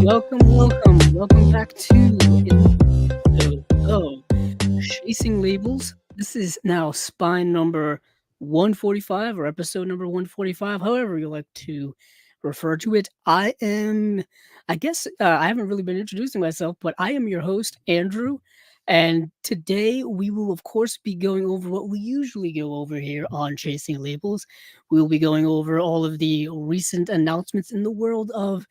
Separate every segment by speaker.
Speaker 1: Welcome back to episode of Chasing Labels. This is now spine number 145 or episode number 145, however you like to refer to it. I haven't really been introducing myself, but I am your host, Andrew. And today we will, of course, be going over what we usually go over here on Chasing Labels. We will be going over all of the recent announcements in the world of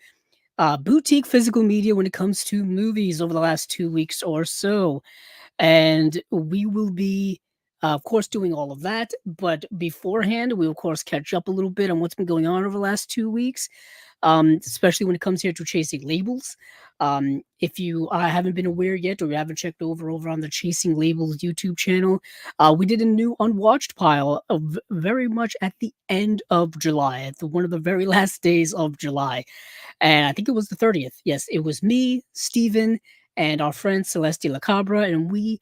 Speaker 1: boutique physical media when it comes to movies over the last 2 weeks or so. And we will be, of course, doing all of that. But beforehand, we will, of course, catch up a little bit on what's been going on over the last 2 weeks, especially when it comes here to chasing labels. If you haven't been aware yet, or you haven't checked over on the Chasing Labels YouTube channel, we did a new unwatched pile of very much at the end of July, one of the very last days of July. And I think it was the 30th. Yes, it was me, Steven, and our friend Celeste Lacabra, and we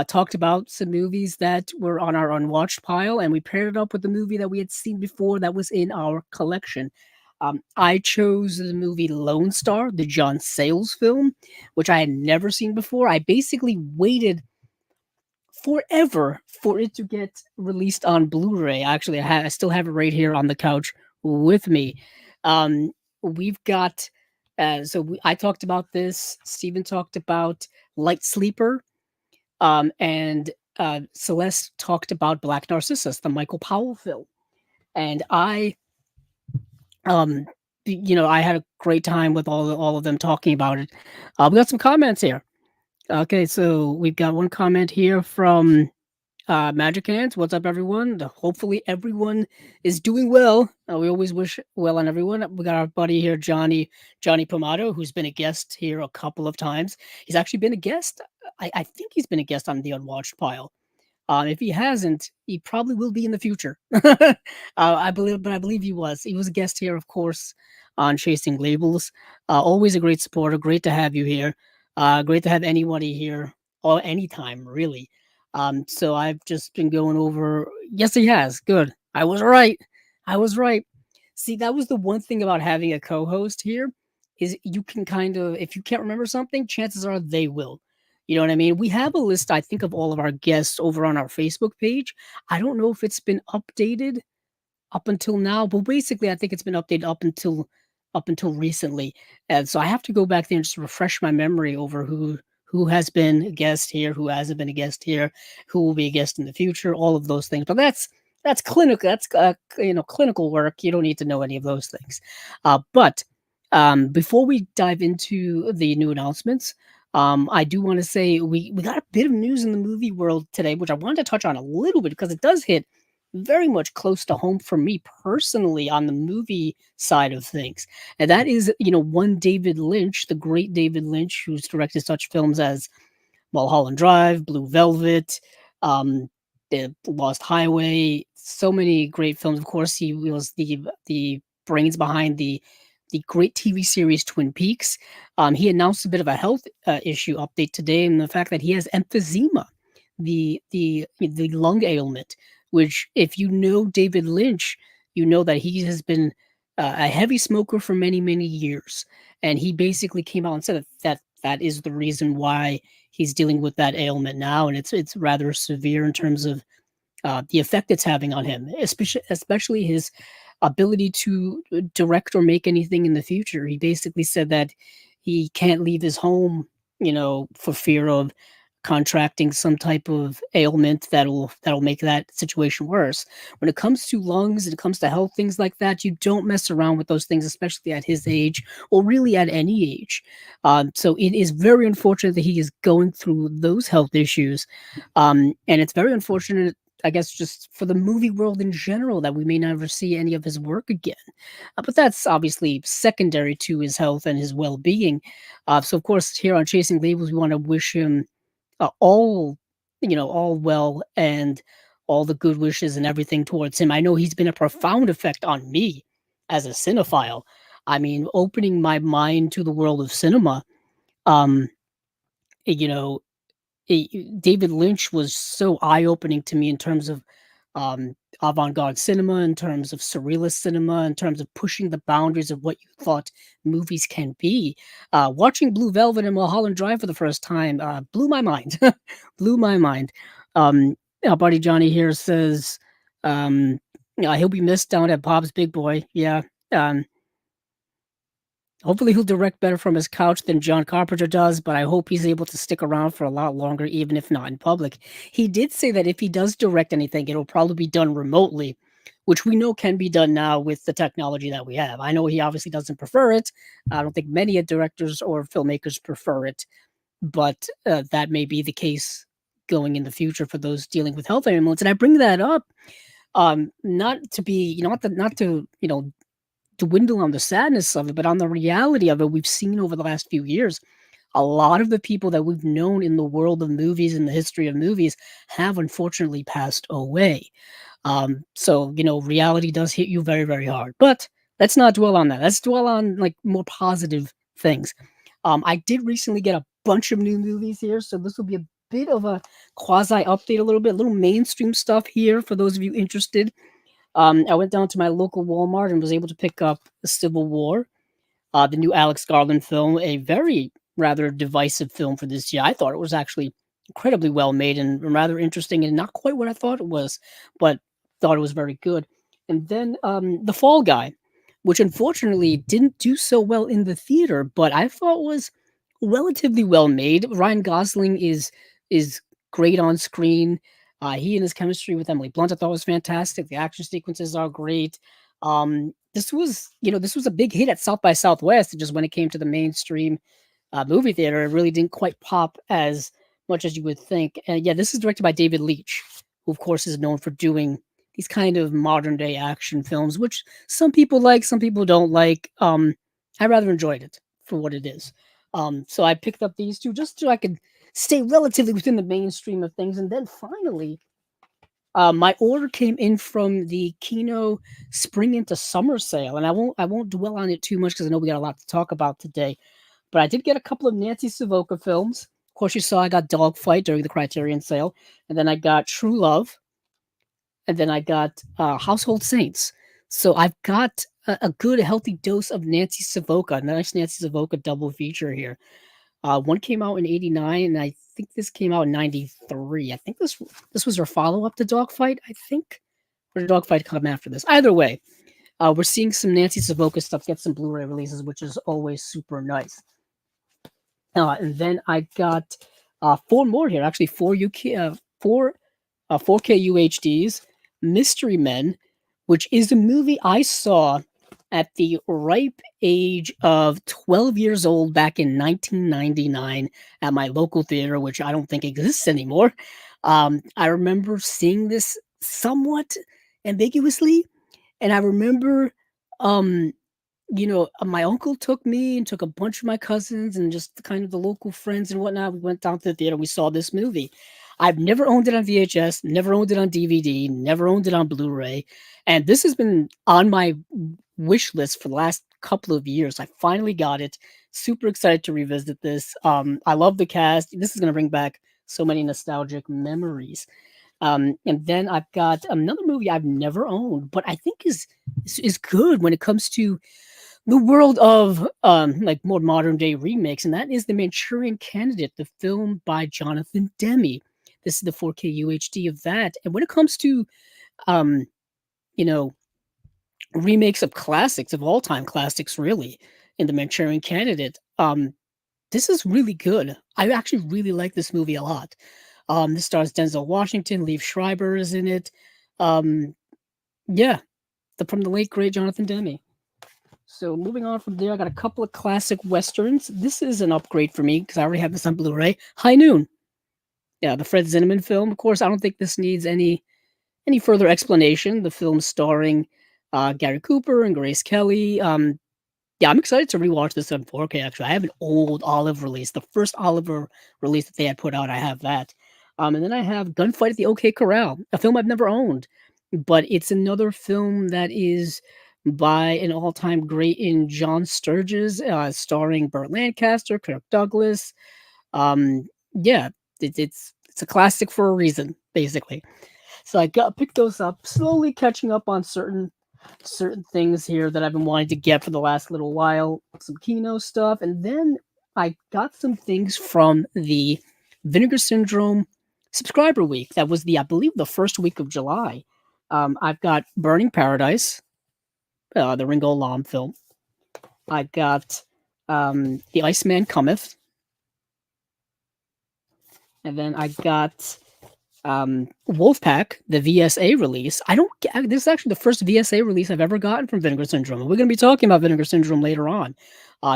Speaker 1: talked about some movies that were on our unwatched pile, and we paired it up with the movie that we had seen before that was in our collection. I chose the movie Lone Star, the John Sayles film, which I had never seen before. I basically waited forever for it to get released on Blu-ray. Actually, I still have it right here on the couch with me. Um, we've got I talked about this. Steven talked about Light Sleeper, and Celeste talked about Black Narcissus, the Michael Powell film. And um, I had a great time with all of them talking about it. We got some comments here. Okay, so we've got one comment here from Magic Hands. What's up, everyone? Hopefully, everyone is doing well. We always wish well on everyone. We got our buddy here, Johnny Pomato, who's been a guest here a couple of times. He's actually been a guest. I think he's been a guest on the Unwatched Pile. If he hasn't, he probably will be in the future. I believe he was. He was a guest here, of course, on Chasing Labels. Always a great supporter. Great to have you here. Great to have anybody here, or anytime, really. So I've just been going over. Yes, he has. Good. I was right. I was right. See, that was the one thing about having a co-host here is you can kind of, if you can't remember something, chances are they will. You know what I mean? We have a list, I think, of all of our guests over on our Facebook page. I don't know if it's been updated up until now, but basically, I think it's been updated up until recently. And so I have to go back there and just refresh my memory over who has been a guest here, who hasn't been a guest here, who will be a guest in the future, all of those things. But that's clinical. That's clinical work. You don't need to know any of those things. But before we dive into the new announcements, I do want to say we got a bit of news in the movie world today, which I wanted to touch on a little bit because it does hit very much close to home for me personally on the movie side of things. And that is, one David Lynch, the great David Lynch, who's directed such films as Mulholland Drive, Blue Velvet, um, The Lost Highway, so many great films. Of course, he was the brains behind the great TV series Twin Peaks. He announced a bit of a health issue update today, and the fact that he has emphysema, the lung ailment. Which, if you know David Lynch, you know that he has been a heavy smoker for many years, and he basically came out and said that is the reason why he's dealing with that ailment now, and it's rather severe in terms of the effect it's having on him, especially his ability to direct or make anything in the future. He basically said that he can't leave his home, for fear of contracting some type of ailment that'll make that situation worse. When it comes to lungs and it comes to health, things like that, you don't mess around with those things, especially at his age or really at any age. So it is very unfortunate that he is going through those health issues. And it's very unfortunate, I guess, just for the movie world in general, that we may never see any of his work again. But that's obviously secondary to his health and his well-being. So of course, here on Chasing Labels, we want to wish him all well and all the good wishes and everything towards him. I know he's been a profound effect on me as a cinephile. I mean, opening my mind to the world of cinema. Um, you know, David Lynch was so eye-opening to me in terms of avant-garde cinema, in terms of surrealist cinema, in terms of pushing the boundaries of what you thought movies can be. Watching Blue Velvet and Mulholland Drive for the first time blew my mind. Blew my mind. Our buddy Johnny here says, he'll be missed down at Bob's Big Boy. Yeah. Um, Hopefully, he'll direct better from his couch than John Carpenter does, but I hope he's able to stick around for a lot longer, even if not in public. He did say that if he does direct anything, it'll probably be done remotely, which we know can be done now with the technology that we have. I know he obviously doesn't prefer it. I don't think many directors or filmmakers prefer it, but that may be the case going in the future for those dealing with health ailments. And I bring that up not to be, not to, dwindle on the sadness of it, but on the reality of it. We've seen over the last few years, a lot of the people that we've known in the world of movies and the history of movies have unfortunately passed away. So, reality does hit you very, very hard. But let's not dwell on that. Let's dwell on like more positive things. I did recently get a bunch of new movies here, so this will be a bit of a quasi update, a little mainstream stuff here for those of you interested. I went down to my local Walmart and was able to pick up The Civil War, the new Alex Garland film, a very rather divisive film for this year. I thought it was actually incredibly well made and rather interesting and not quite what I thought it was, but thought it was very good. And then The Fall Guy, which unfortunately didn't do so well in the theater, but I thought was relatively well made. Ryan Gosling is great on screen. He and his chemistry with Emily Blunt I thought was fantastic. The action sequences are great. This was a big hit at South by Southwest. Just when it came to the mainstream movie theater, it really didn't quite pop as much as you would think. And yeah, this is directed by David Leitch, who of course is known for doing these kind of modern day action films, which some people like, some people don't like. I rather enjoyed it for what it is. So I picked up these two just so I could stay relatively within the mainstream of things. And then finally, my order came in from the Kino spring into summer sale, and I won't dwell on it too much because I know we got a lot to talk about today. But I did get a couple of Nancy Savoca films. Of course, you saw I got Dogfight during the Criterion sale, and then I got True Love, and then I got Household Saints. So I've got a good, healthy dose of Nancy Savoca, nice Nancy Savoca double feature here. One came out in '89, and I think this came out in '93. I think this was her follow up to Dogfight. I think, or did Dogfight come after this? Either way, we're seeing some Nancy Savoca stuff get some Blu-ray releases, which is always super nice. And then I got four more here. Actually, four 4K UHDs. Mystery Men, which is a movie I saw at the ripe age of 12 years old back in 1999 at my local theater, which I don't think exists anymore. I remember seeing this somewhat ambiguously, and I remember um, my uncle took me and took a bunch of my cousins and just kind of the local friends and whatnot. We went down to the theater. We saw this movie. I've never owned it on VHS, never owned it on DVD, never owned it on Blu-ray, and this has been on my wish list for the last couple of years. I finally got it. Super excited to revisit this. I love the cast. This is going to bring back so many nostalgic memories. And then I've got another movie I've never owned, but I think is good when it comes to the world of like more modern day remakes, and that is The Manchurian Candidate, the film by Jonathan Demme. This is the 4K UHD of that. And when it comes to um, you know, remakes of classics, of all time classics, really, in The Manchurian Candidate, this is really good. I actually really like this movie a lot. This stars Denzel Washington, Liev Schreiber is in it. Um, yeah, from the late great Jonathan Demme. So moving on from there, I got a couple of classic westerns. This is an upgrade for me because I already have this on Blu-ray. High Noon, yeah, the Fred Zinnemann film. Of course, I don't think this needs any further explanation. The film starring Gary Cooper and Grace Kelly. Yeah, I'm excited to rewatch this on 4K. Actually, I have an old Olive release, the first Oliver release that they had put out. I have that, and then I have Gunfight at the OK Corral, a film I've never owned, but it's another film that is by an all-time great in John Sturges, starring Burt Lancaster, Kirk Douglas. Yeah, it's a classic for a reason, basically. So I got picked those up, slowly catching up on certain things here that I've been wanting to get for the last little while. Some Kino stuff, and then I got some things from the Vinegar Syndrome subscriber week. That was I believe, the first week of July. I've got Burning Paradise, the Ringo Lam film. I got The Iceman Cometh, and then I got Wolfpack, the VSA release. I don't get this is actually the first VSA release I've ever gotten from Vinegar Syndrome. We're going to be talking about Vinegar Syndrome later on,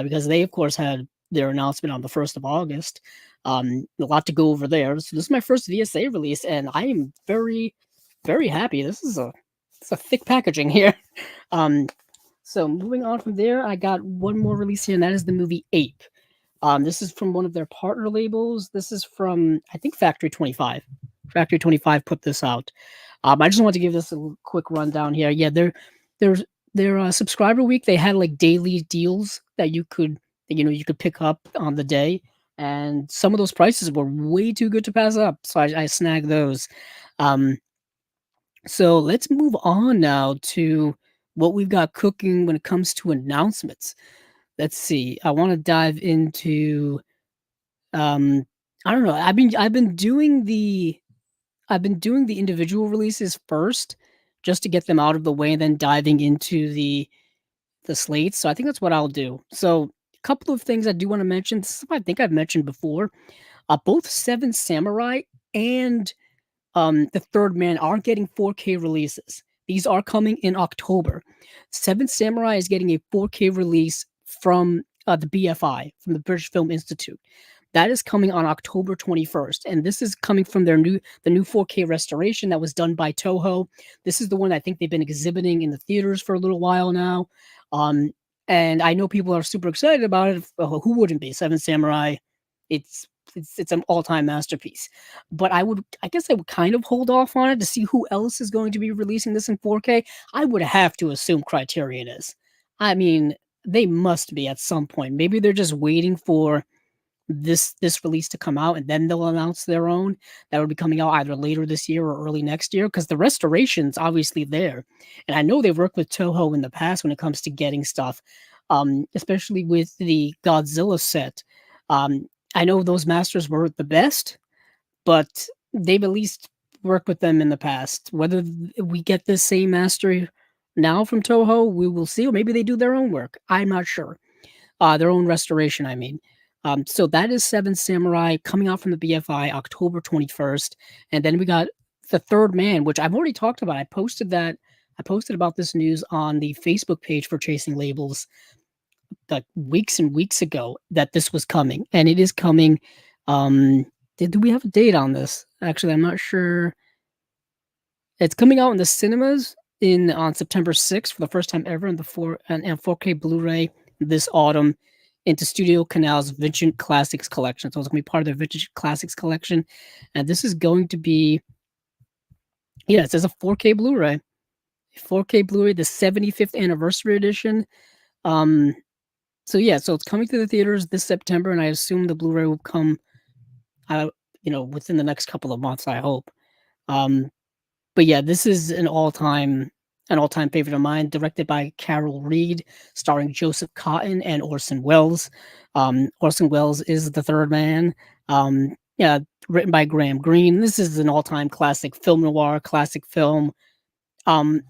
Speaker 1: because they, of course, had their announcement on the 1st of August. A lot to go over there. So this is my first VSA release, and I am very, very happy. It's a thick packaging here. Um, so moving on from there, I got one more release here, and that is the movie Ape. This is from one of their partner labels. This is from, I think, Factory 25. Factory 25 put this out. I just want to give this a quick rundown here. Yeah, their subscriber week, they had like daily deals that you could pick up on the day, and some of those prices were way too good to pass up. So I snagged those. Um, so let's move on now to what we've got cooking when it comes to announcements. Let's see. I want to dive into um I don't know. I've been doing the individual releases first just to get them out of the way and then diving into the slates. So I think that's what I'll do. So a couple of things I do want to mention. This is what I think I've mentioned before. Both Seven Samurai and the Third Man are getting 4K releases. These are coming in October. Seven Samurai is getting a 4K release from the BFI, from the British Film Institute. That is coming on October 21st, and this is coming from the new 4K restoration that was done by Toho. This is the one I think they've been exhibiting in the theaters for a little while now. Um, and I know people are super excited about it. Who wouldn't be? Seven Samurai. It's it's an all-time masterpiece. But I guess I would kind of hold off on it to see who else is going to be releasing this in 4K. I would have to assume Criterion is. I mean, they must be at some point. Maybe they're just waiting for this release to come out, and then they'll announce their own that will be coming out either later this year or early next year, because the restoration's obviously there. And I know they've worked with Toho in the past when it comes to getting stuff, especially with the Godzilla set. I know those masters weren't the best, but they've at least worked with them in the past. Whether we get the same master now from Toho, we will see, or maybe they do their own work. I'm not sure. Their own restoration, I mean. So that is Seven Samurai coming out from the BFI October 21st. And then we got The Third Man, which I've already talked about. I posted about this news on the Facebook page for Chasing Labels like weeks and weeks ago that this was coming. And it is coming. Do we have a date on this? Actually, I'm not sure. It's coming out in the cinemas in on September 6th for the first time ever in the 4K Blu-ray this autumn into Studio Canal's Vintage Classics collection. So it's going to be part of their Vintage Classics collection. And this is going to be, yeah, it says a 4K Blu-ray. 4K Blu-ray, the 75th anniversary edition. So yeah, so it's coming to the theaters this September, and I assume the Blu-ray will come out, within the next couple of months, I hope. But yeah, this is an all-time favorite of mine, directed by Carol Reed, starring Joseph Cotton and Orson Welles. Orson Welles is the third man. Yeah, written by Graham Greene. This is an all-time classic film noir, classic film. Um,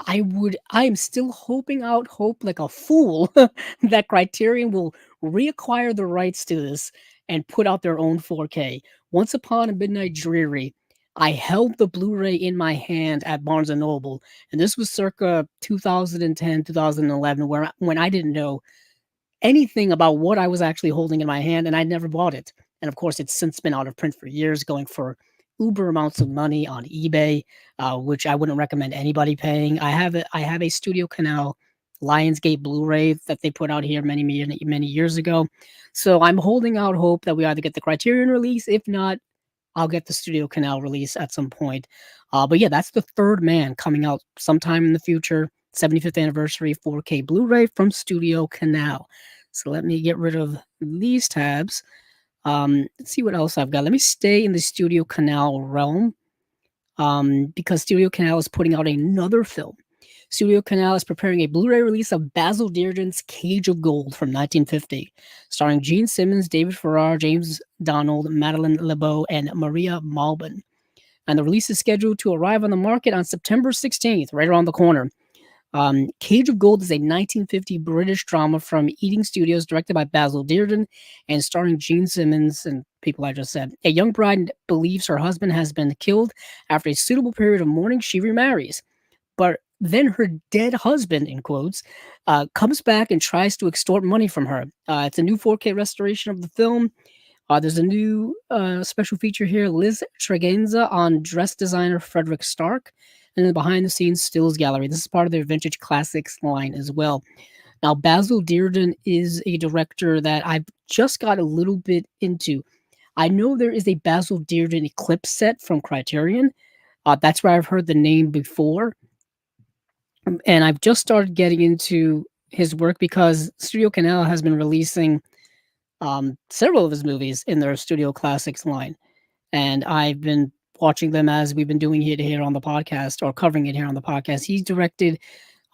Speaker 1: I'm still hoping out hope like a fool that Criterion will reacquire the rights to this and put out their own 4K. Once Upon a Midnight Dreary, I held the Blu-ray in my hand at Barnes and Noble, and this was circa 2010, 2011, when I didn't know anything about what I was actually holding in my hand, and I never bought it. And of course, it's since been out of print for years, going for uber amounts of money on eBay, which I wouldn't recommend anybody paying. I have a Studio Canal Lionsgate Blu-ray that they put out here many years ago. So I'm holding out hope that we either get the Criterion release. If not, I'll get the Studio Canal release at some point. But yeah, that's The Third Man coming out sometime in the future. 75th anniversary 4K Blu-ray from Studio Canal. So let me get rid of these tabs. Let's see what else I've got. Let me stay in the Studio Canal realm. because Studio Canal is putting out another film. Studio Canal is preparing a Blu-ray release of Basil Dearden's Cage of Gold from 1950, starring Gene Simmons, David Farrar, James Donald, Madeline LeBeau, and Maria Malbin. And the release is scheduled to arrive on the market on September 16th, right around the corner. Cage of Gold is a 1950 British drama from Eating Studios, directed by Basil Dearden and starring Gene Simmons and people I just said. A young bride believes her husband has been killed. After a suitable period of mourning, she remarries. But then her dead husband, in quotes, comes back and tries to extort money from her. It's a new 4K restoration of the film. There's a new special feature here, Liz Tregenza on dress designer Frederick Stark, and then behind the scenes stills gallery. This is part of their vintage classics line as well. Now, Basil Dearden is a director that I've just got a little bit into. I know there is a Basil Dearden Eclipse set from Criterion. That's where I've heard the name before. And I've just started getting into his work because Studio Canal has been releasing several of his movies in their Studio Classics line. And I've been watching them as we've been doing it here on the podcast or covering it here on the podcast. He's directed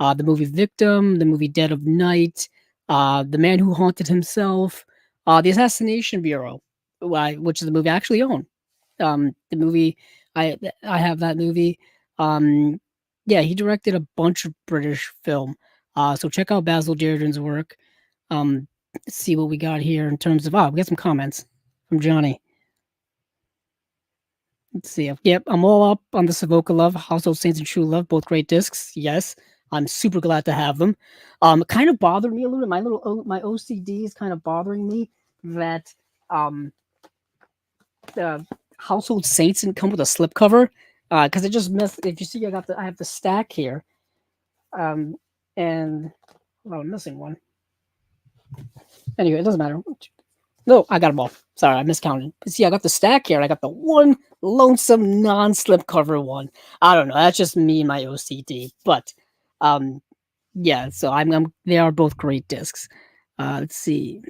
Speaker 1: the movie Victim, the movie Dead of Night, The Man Who Haunted Himself, The Assassination Bureau, which is the movie I actually own. The movie, I have that movie. Yeah, he directed a bunch of British film. So check out Basil Dearden's work. Let's see what we got here in terms of, we got some comments from Johnny. Let's see. Yep, I'm all up on the Savoca Love, Household Saints and True Love, both great discs. Yes, I'm super glad to have them. It kind of bothered me a little bit. My OCD is kind of bothering me that the Household Saints didn't come with a slipcover because it just messed. If you see, I have the stack here, and I'm missing one. Anyway, it doesn't matter. No, I got them all. Sorry, I miscounted. But see, I got the stack here. I got the one lonesome non-slipcover one. I don't know. That's just me and my OCD. But yeah. So I'm. They are both great discs. Let's see.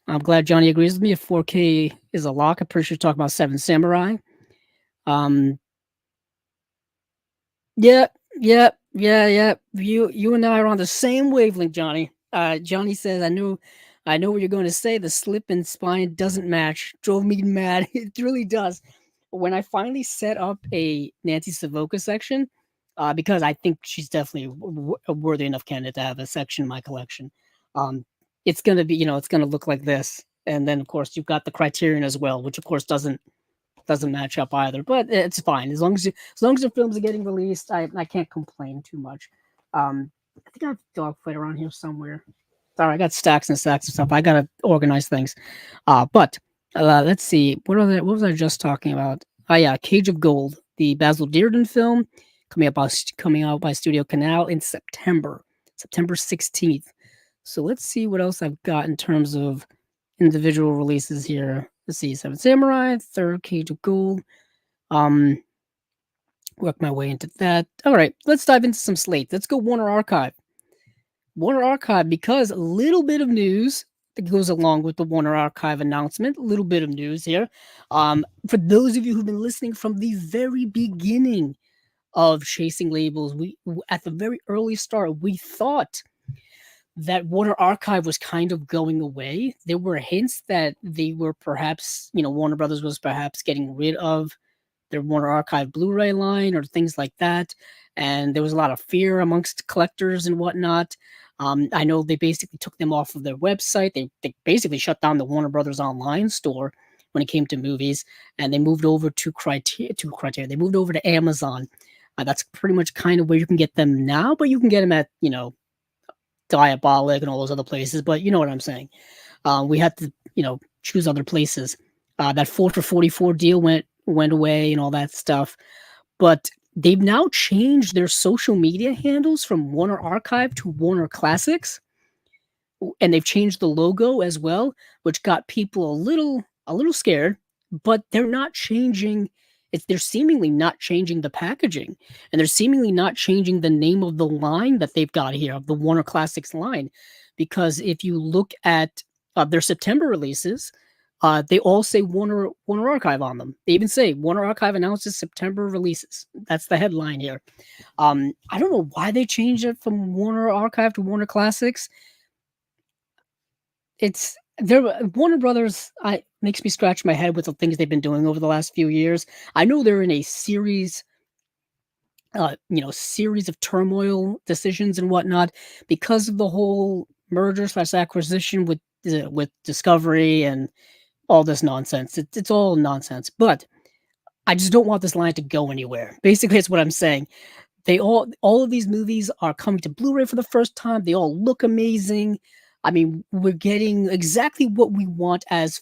Speaker 1: I'm glad Johnny agrees with me. If 4K is a lock, I'm pretty sure you're talking about Seven Samurai. Yeah. You and I are on the same wavelength, Johnny. Johnny says, I know what you're going to say. The slip and spine doesn't match. Drove me mad. It really does. When I finally set up a Nancy Savoca section, because I think she's definitely a worthy enough candidate to have a section in my collection. It's going to be, it's going to look like this. And then, of course, you've got the Criterion as well, which, of course, doesn't match up either. But it's fine. As long as the films are getting released, I can't complain too much. I think I have Dogfight around here somewhere. Sorry, I got stacks and stacks of stuff. I gotta organize things. But let's see. What was I just talking about? Oh yeah, Cage of Gold, the Basil Dearden film, coming out by Studio Canal in September 16th. So let's see what else I've got in terms of individual releases here. Let's see, Seven Samurai, third Cage of Gold. Work my way into that. All right, let's dive into some slate. Let's go Warner Archive. Warner Archive, because a little bit of news that goes along with the Warner Archive announcement. A little bit of news here. For those of you who've been listening from the very beginning of Chasing Labels, we at the very early start, we thought that Warner Archive was kind of going away. There were hints that they were perhaps, Warner Brothers was perhaps getting rid of their Warner Archive Blu-ray line or things like that. And there was a lot of fear amongst collectors and whatnot. I know they basically took them off of their website. They basically shut down the Warner Brothers online store when it came to movies, and they moved over to Criterion. They moved over to Amazon. That's pretty much kind of where you can get them now, but you can get them at, Diabolic and all those other places, but you know what I'm saying. We had to, choose other places. That 4 for 44 deal went away and all that stuff. But they've now changed their social media handles from Warner Archive to Warner Classics. And they've changed the logo as well, which got people a little scared, but they're not changing. They're seemingly not changing the packaging, and they're seemingly not changing the name of the line that they've got here, of the Warner Classics line. Because if you look at their September releases, They all say Warner Archive on them. They even say Warner Archive announces September releases. That's the headline here. I don't know why they changed it from Warner Archive to Warner Classics. It's there. Warner Brothers. I makes me scratch my head with the things they've been doing over the last few years. I know they're in a series of turmoil decisions and whatnot because of the whole merger slash acquisition with Discovery and all this nonsense. It's all nonsense, but I just don't want this line to go anywhere. Basically, it's what I'm saying. All of these movies are coming to Blu-ray for the first time. They all look amazing. I mean, we're getting exactly what we want as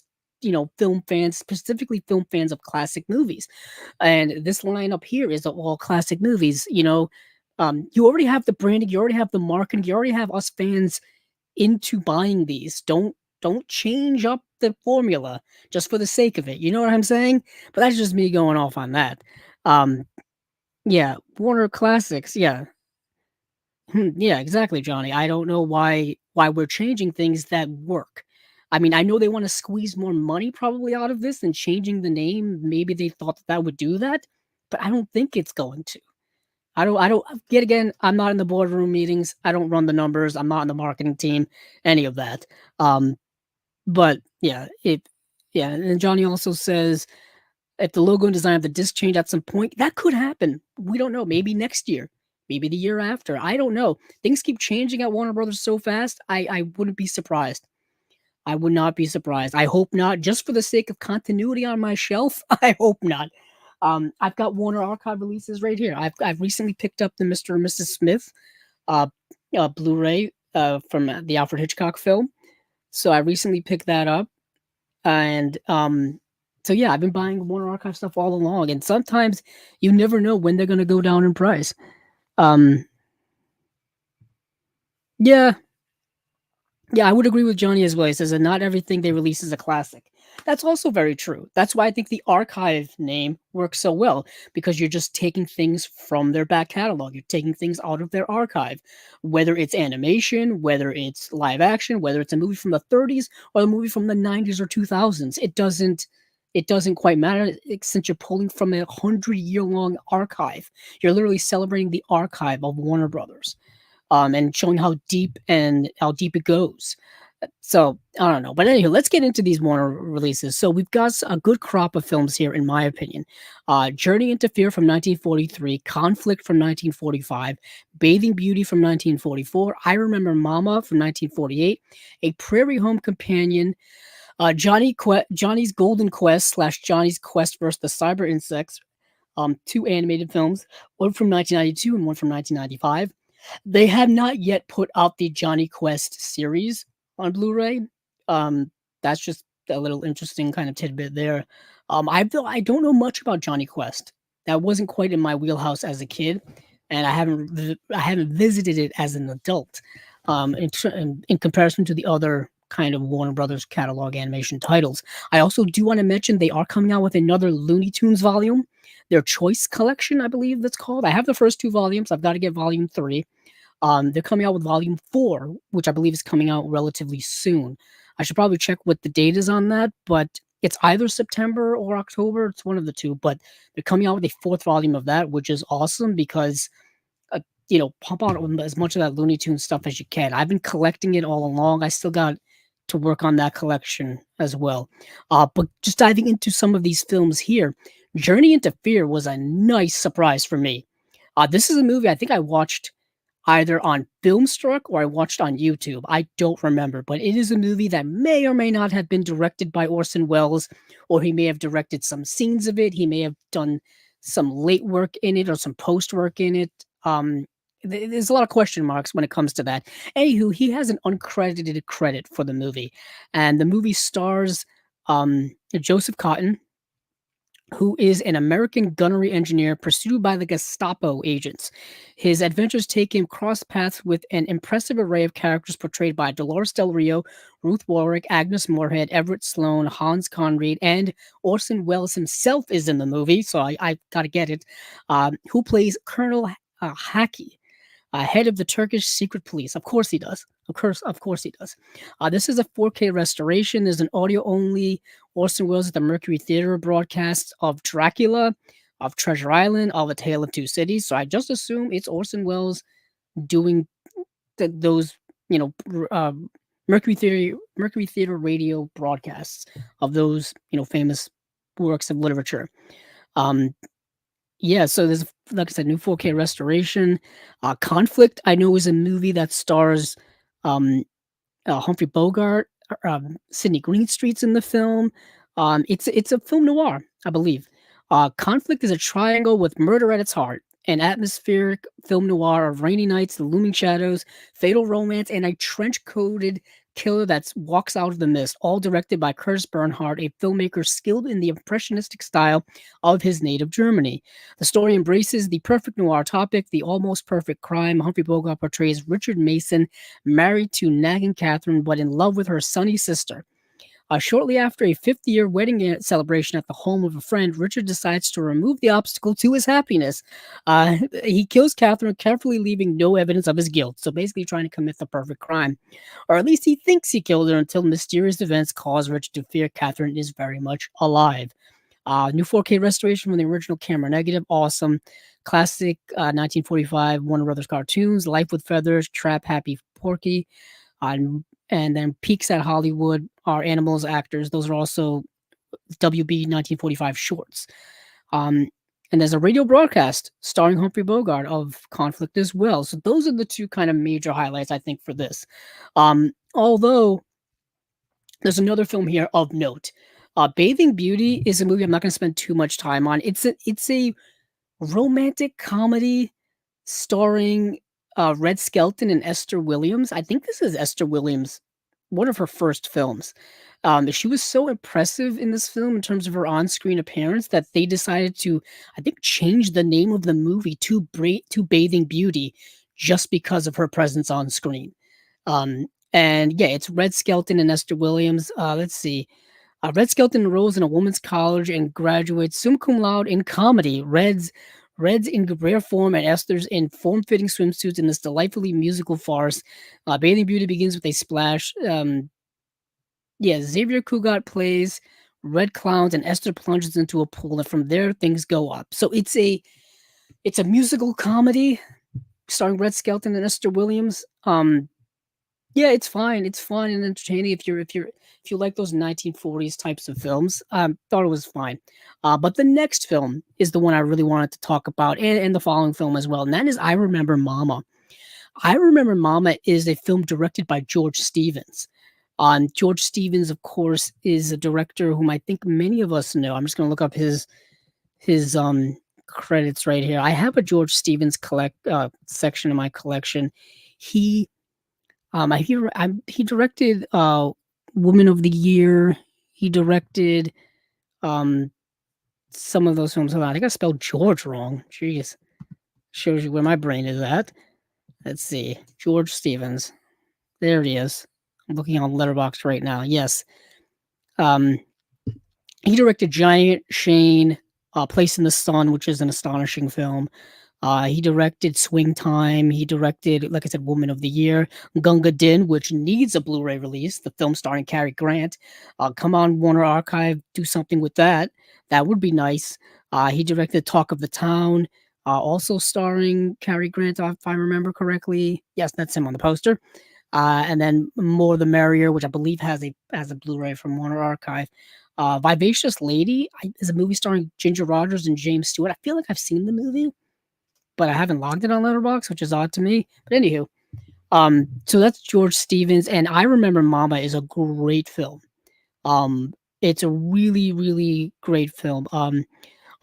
Speaker 1: film fans, specifically film fans of classic movies. And this lineup here is all classic movies. You already have the branding, you already have the marketing, you already have us fans into buying these. Don't change up the formula just for the sake of it. You know what I'm saying? But that's just me going off on that. Um, yeah, Warner Classics. Yeah, yeah, exactly, Johnny. I don't know why we're changing things that work. I mean, I know they want to squeeze more money probably out of this and changing the name. Maybe they thought that would do that, but I don't think it's going to. I don't yet again, I'm not in the boardroom meetings. I don't run the numbers. I'm not in the marketing team, any of that. Um, but yeah, and then Johnny also says if the logo and design of the disc change at some point, that could happen. We don't know. Maybe next year, maybe the year after. I don't know. Things keep changing at Warner Brothers so fast. I wouldn't be surprised. I would not be surprised. I hope not. Just for the sake of continuity on my shelf, I hope not. I've got Warner Archive releases right here. I've recently picked up the Mr. and Mrs. Smith uh, Blu-ray from the Alfred Hitchcock film. So I recently picked that up, and so yeah, I've been buying Warner Archive stuff all along, and sometimes you never know when they're gonna go down in price. Um, yeah, yeah, I would agree with Johnny as well. He says that not everything they release is a classic. That's also very true. That's why I think the archive name works so well because you're just taking things from their back catalog. You're taking things out of their archive, whether it's animation, whether it's live action, whether it's a movie from the 30s or a movie from the 90s or 2000s. It doesn't quite matter since you're pulling from a 100-year-long archive. You're literally celebrating the archive of Warner Brothers and showing how deep it goes. So I don't know, but anyway, let's get into these Warner releases. So we've got a good crop of films here, in my opinion. Journey into Fear from 1943, Conflict from 1945, Bathing Beauty from 1944, I Remember Mama from 1948, A Prairie Home Companion, Johnny's Golden Quest slash Johnny's Quest versus the Cyber Insects, two animated films, one from 1992 and one from 1995. They have not yet put out the Johnny Quest series on Blu-ray. That's just a little interesting kind of tidbit there. I don't know much about Johnny Quest. That wasn't quite in my wheelhouse as a kid, and I haven't visited it as an adult. In comparison to the other kind of Warner Brothers catalog animation titles, I also do want to mention they are coming out with another Looney Tunes volume, their Choice Collection, I believe that's called. I have the first two volumes. I've got to get volume 3. They're coming out with volume 4, which I believe is coming out relatively soon. I should probably check what the date is on that, but it's either September or October. It's one of the two, but they're coming out with a fourth volume of that, which is awesome because, pump out as much of that Looney Tunes stuff as you can. I've been collecting it all along. I still got to work on that collection as well. But just diving into some of these films here, Journey into Fear was a nice surprise for me. This is a movie I think I watched either on Filmstruck or I watched on YouTube. I don't remember, but it is a movie that may or may not have been directed by Orson Welles, or he may have directed some scenes of it. He may have done some late work in it or some post work in it. There's a lot of question marks when it comes to that. Anywho, he has an uncredited credit for the movie, and the movie stars Joseph Cotton, who is an American gunnery engineer pursued by the Gestapo agents. His adventures take him cross paths with an impressive array of characters portrayed by Dolores Del Rio, Ruth Warwick, Agnes Moorehead, Everett Sloan, Hans Conried, and Orson Welles himself is in the movie, so I got to get it, who plays Colonel Hackey. head of the Turkish secret police. Of course he does. Of course he does. This is a 4K restoration. There's an audio only Orson Welles at the Mercury Theater broadcast of Dracula, of Treasure Island, of A Tale of Two Cities. So I just assume it's Orson Welles doing those, you know, Mercury Theater radio broadcasts of those, famous works of literature. Um, yeah, so there's, like I said, new 4K restoration. Conflict, I know, is a movie that stars um, Humphrey Bogart, Sidney Greenstreet's in the film. It's a film noir, I believe. Conflict is a triangle with murder at its heart. An atmospheric film noir of rainy nights, the looming shadows, fatal romance, and a trench-coated killer that walks out of the mist, all directed by Curtis Bernhardt, a filmmaker skilled in the impressionistic style of his native Germany. The story embraces the perfect noir topic, the almost perfect crime. Humphrey Bogart portrays Richard Mason, married to nagging Catherine, but in love with her sunny sister. Shortly after a 50-year wedding celebration at the home of a friend, Richard decides to remove the obstacle to his happiness. He kills Catherine, carefully leaving no evidence of his guilt, so basically trying to commit the perfect crime. Or at least he thinks he killed her until mysterious events cause Richard to fear Catherine is very much alive. New 4K restoration from the original camera negative, awesome. Classic 1945 Warner Brothers cartoons, Life with Feathers, Trap Happy Porky, and then Peaks at Hollywood are animals actors. Those are also WB 1945 shorts. And there's a radio broadcast starring Humphrey Bogart of Conflict as well. So those are the two kind of major highlights, I think, for this. Although there's another film here of note. Bathing Beauty is a movie I'm not going to spend too much time on. It's a romantic comedy starring Red Skelton and Esther Williams. I think this is Esther Williams, one of her first films. She was so impressive in this film in terms of her on-screen appearance that they decided to, I think, change the name of the movie to Bathing Beauty just because of her presence on screen. And yeah, it's Red Skelton and Esther Williams. Let's see. Red Skelton enrolls in a women's college and graduates summa cum laude in comedy. Red's in rare form and Esther's in form-fitting swimsuits in this delightfully musical farce. Bathing Beauty begins with a splash. Xavier Cugat plays Red Clowns and Esther plunges into a pool, and from there things go up. So it's a musical comedy starring Red Skelton and Esther Williams. Yeah, it's fine. It's fun and entertaining if you like those 1940s types of films. Thought it was fine. But the next film is the one I really wanted to talk about, and the following film as well, and that is I Remember Mama. I Remember Mama is a film directed by George Stevens. George Stevens, of course, is a director whom I think many of us know. I'm just going to look up his credits right here. I have a George Stevens section in my collection. He he directed Woman of the Year. He directed some of those films. Hold on, I think I spelled George wrong. Jeez, shows you where my brain is at. Let's see, George Stevens. There he is. I'm looking on Letterboxd right now. Yes. He directed Giant Shane, Place in the Sun, which is an astonishing film. He directed Swing Time. He directed, like I said, Woman of the Year. Gunga Din, which needs a Blu-ray release. The film starring Cary Grant. Come on, Warner Archive, do something with that. That would be nice. He directed Talk of the Town, also starring Cary Grant, if I remember correctly. Yes, that's him on the poster. And then More the Merrier, which I believe has a Blu-ray from Warner Archive. Vivacious Lady is a movie starring Ginger Rogers and James Stewart. I feel like I've seen the movie, but I haven't logged it on Letterboxd, which is odd to me. But anywho, so that's George Stevens, and I Remember Mama is a great film. It's a really, really great film.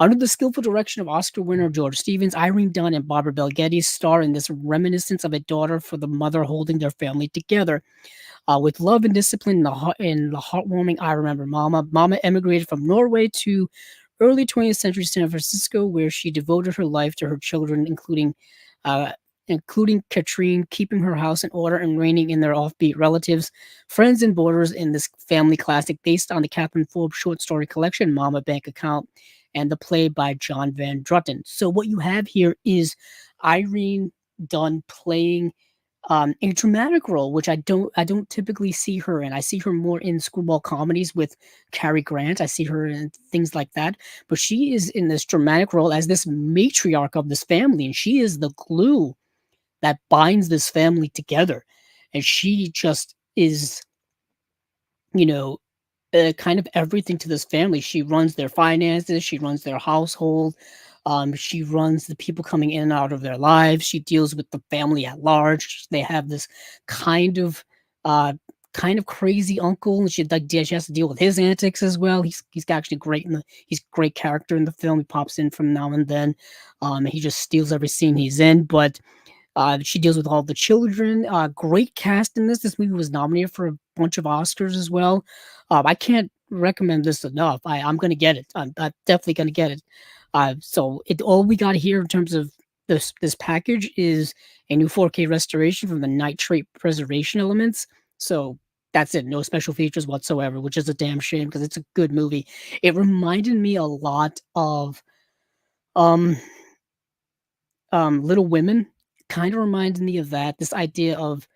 Speaker 1: Under the skillful direction of Oscar winner George Stevens, Irene Dunne and Barbara Bel Geddes star in this reminiscence of a daughter for the mother holding their family together. With love and discipline in the heartwarming I Remember Mama. Mama emigrated from Norway to early 20th century San Francisco, where she devoted her life to her children, including Katrine, keeping her house in order and reigning in their offbeat relatives, friends, and boarders in this family classic based on the Catherine Forbes short story collection, Mama Bank Account, and the play by John Van Druten. So what you have here is Irene done playing a dramatic role, which I don't typically see her in. I see her more in screwball comedies with Cary Grant. I see her in things like that, but she is in this dramatic role as this matriarch of this family, and she is the glue that binds this family together. And she just is, you know, kind of everything to this family. She runs their finances, she runs their household, she runs the people coming in and out of their lives. She deals with the family at large. They have this kind of uh kind of crazy uncle, and she has to deal with his antics as well. He's actually great he's a great character in the film. He pops in from now and then. He just steals every scene he's in, but she deals with all the children. Great cast in this. This movie was nominated for a bunch of Oscars as well. I can't recommend this enough. I'm gonna get it. I'm definitely gonna get it. So it all we got here in terms of this package is a new 4K restoration from the nitrate preservation elements. So that's it. No special features whatsoever, which is a damn shame because it's a good movie. It reminded me a lot of um Little Women. Kind of reminds me of that. This idea of,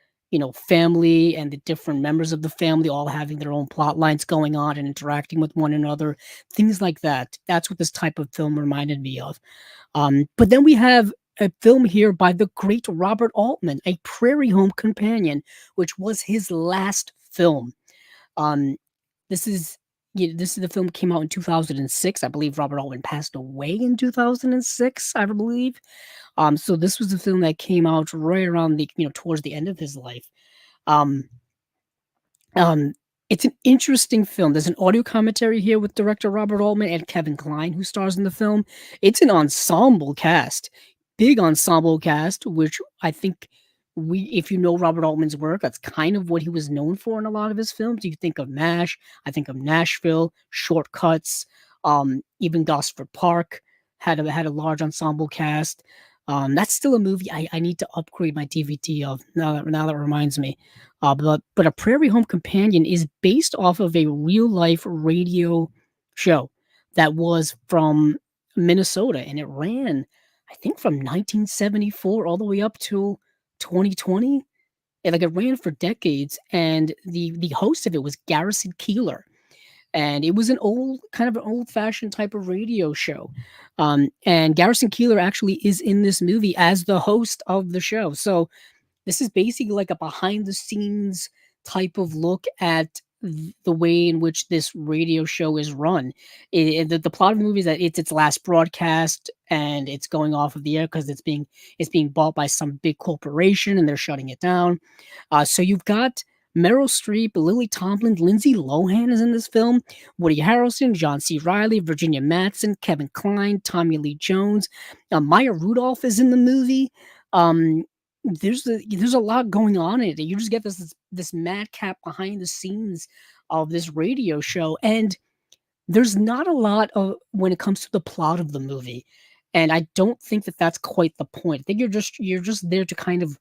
Speaker 1: family and the different members of the family all having their own plot lines going on and interacting with one another, things like that. That's what this type of film reminded me of. But then we have a film here by the great Robert Altman, A Prairie Home Companion, which was his last film. Um, this is this is the film came out in 2006. I believe Robert Altman passed away in 2006, I believe. So this was a film that came out right around towards the end of his life. Um, um, it's an interesting film. There's an audio commentary here with director Robert Altman and Kevin Kline, who stars in the film. It's an ensemble cast, big ensemble cast, which I think if you know Robert Altman's work, that's kind of what he was known for in a lot of his films. You think of MASH, I think of Nashville, Shortcuts, even Gosford Park had a large ensemble cast. That's still a movie I need to upgrade my DVD of. Now that reminds me. But A Prairie Home Companion is based off of a real life radio show that was from Minnesota, and it ran, I think, from 1974 all the way up to 2020. And like it ran for decades, and the host of it was Garrison Keeler, and it was an old kind of an old fashioned type of radio show. And Garrison Keeler actually is in this movie as the host of the show. So this is basically like a behind the scenes type of look at the way in which this radio show is run. The plot of the movie is that it's its last broadcast and it's going off of the air because it's being bought by some big corporation and they're shutting it down. So you've got Meryl Streep, Lily Tomlin, Lindsay Lohan is in this film, Woody Harrelson, John C. Riley, Virginia Madsen, Kevin Kline, Tommy Lee Jones, Maya Rudolph is in the movie. Um, there's a lot going on in it. You just get this madcap behind the scenes of this radio show, and there's not a lot of when it comes to the plot of the movie, and I don't think that that's quite the point. I think you're just there to kind of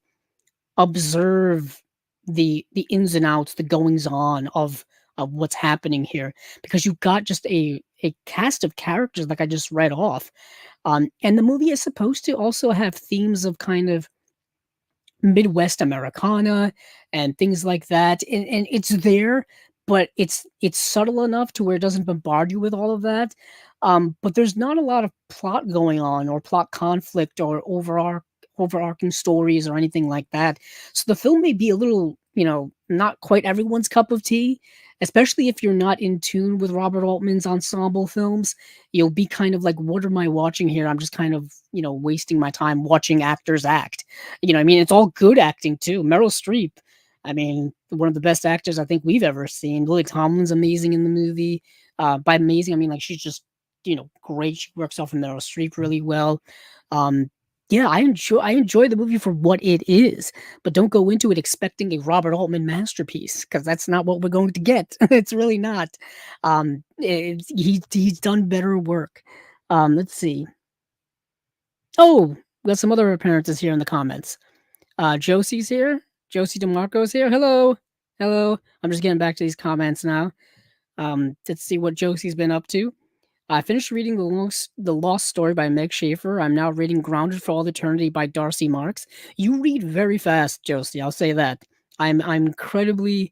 Speaker 1: observe the ins and outs, the goings on of what's happening here, because you've got just a cast of characters like I just read off, and the movie is supposed to also have themes of kind of Midwest Americana and things like that, and it's there, but it's subtle enough to where it doesn't bombard you with all of that. But there's not a lot of plot going on or plot conflict or overarching stories or anything like that. So the film may be a little, not quite everyone's cup of tea, especially if you're not in tune with Robert Altman's ensemble films. You'll be kind of like, what am I watching here? I'm just kind of, wasting my time watching actors act. I mean, it's all good acting too. Meryl Streep, I mean, one of the best actors I think we've ever seen. Lily Tomlin's amazing in the movie. By amazing, I mean like she's just, great. She works off of Meryl Streep really well. Um, yeah, I enjoy the movie for what it is, but don't go into it expecting a Robert Altman masterpiece because that's not what we're going to get. It's really not. He's done better work. Let's see. Oh, we got some other appearances here in the comments. Josie's here. Josie DeMarco's here. Hello. Hello. I'm just getting back to these comments now. Let's see what Josie's been up to. I finished reading The Lost Story by Meg Schaefer. I'm now reading Grounded for All Eternity by Darcy Marks. You read very fast, Josie. I'll say that. I'm incredibly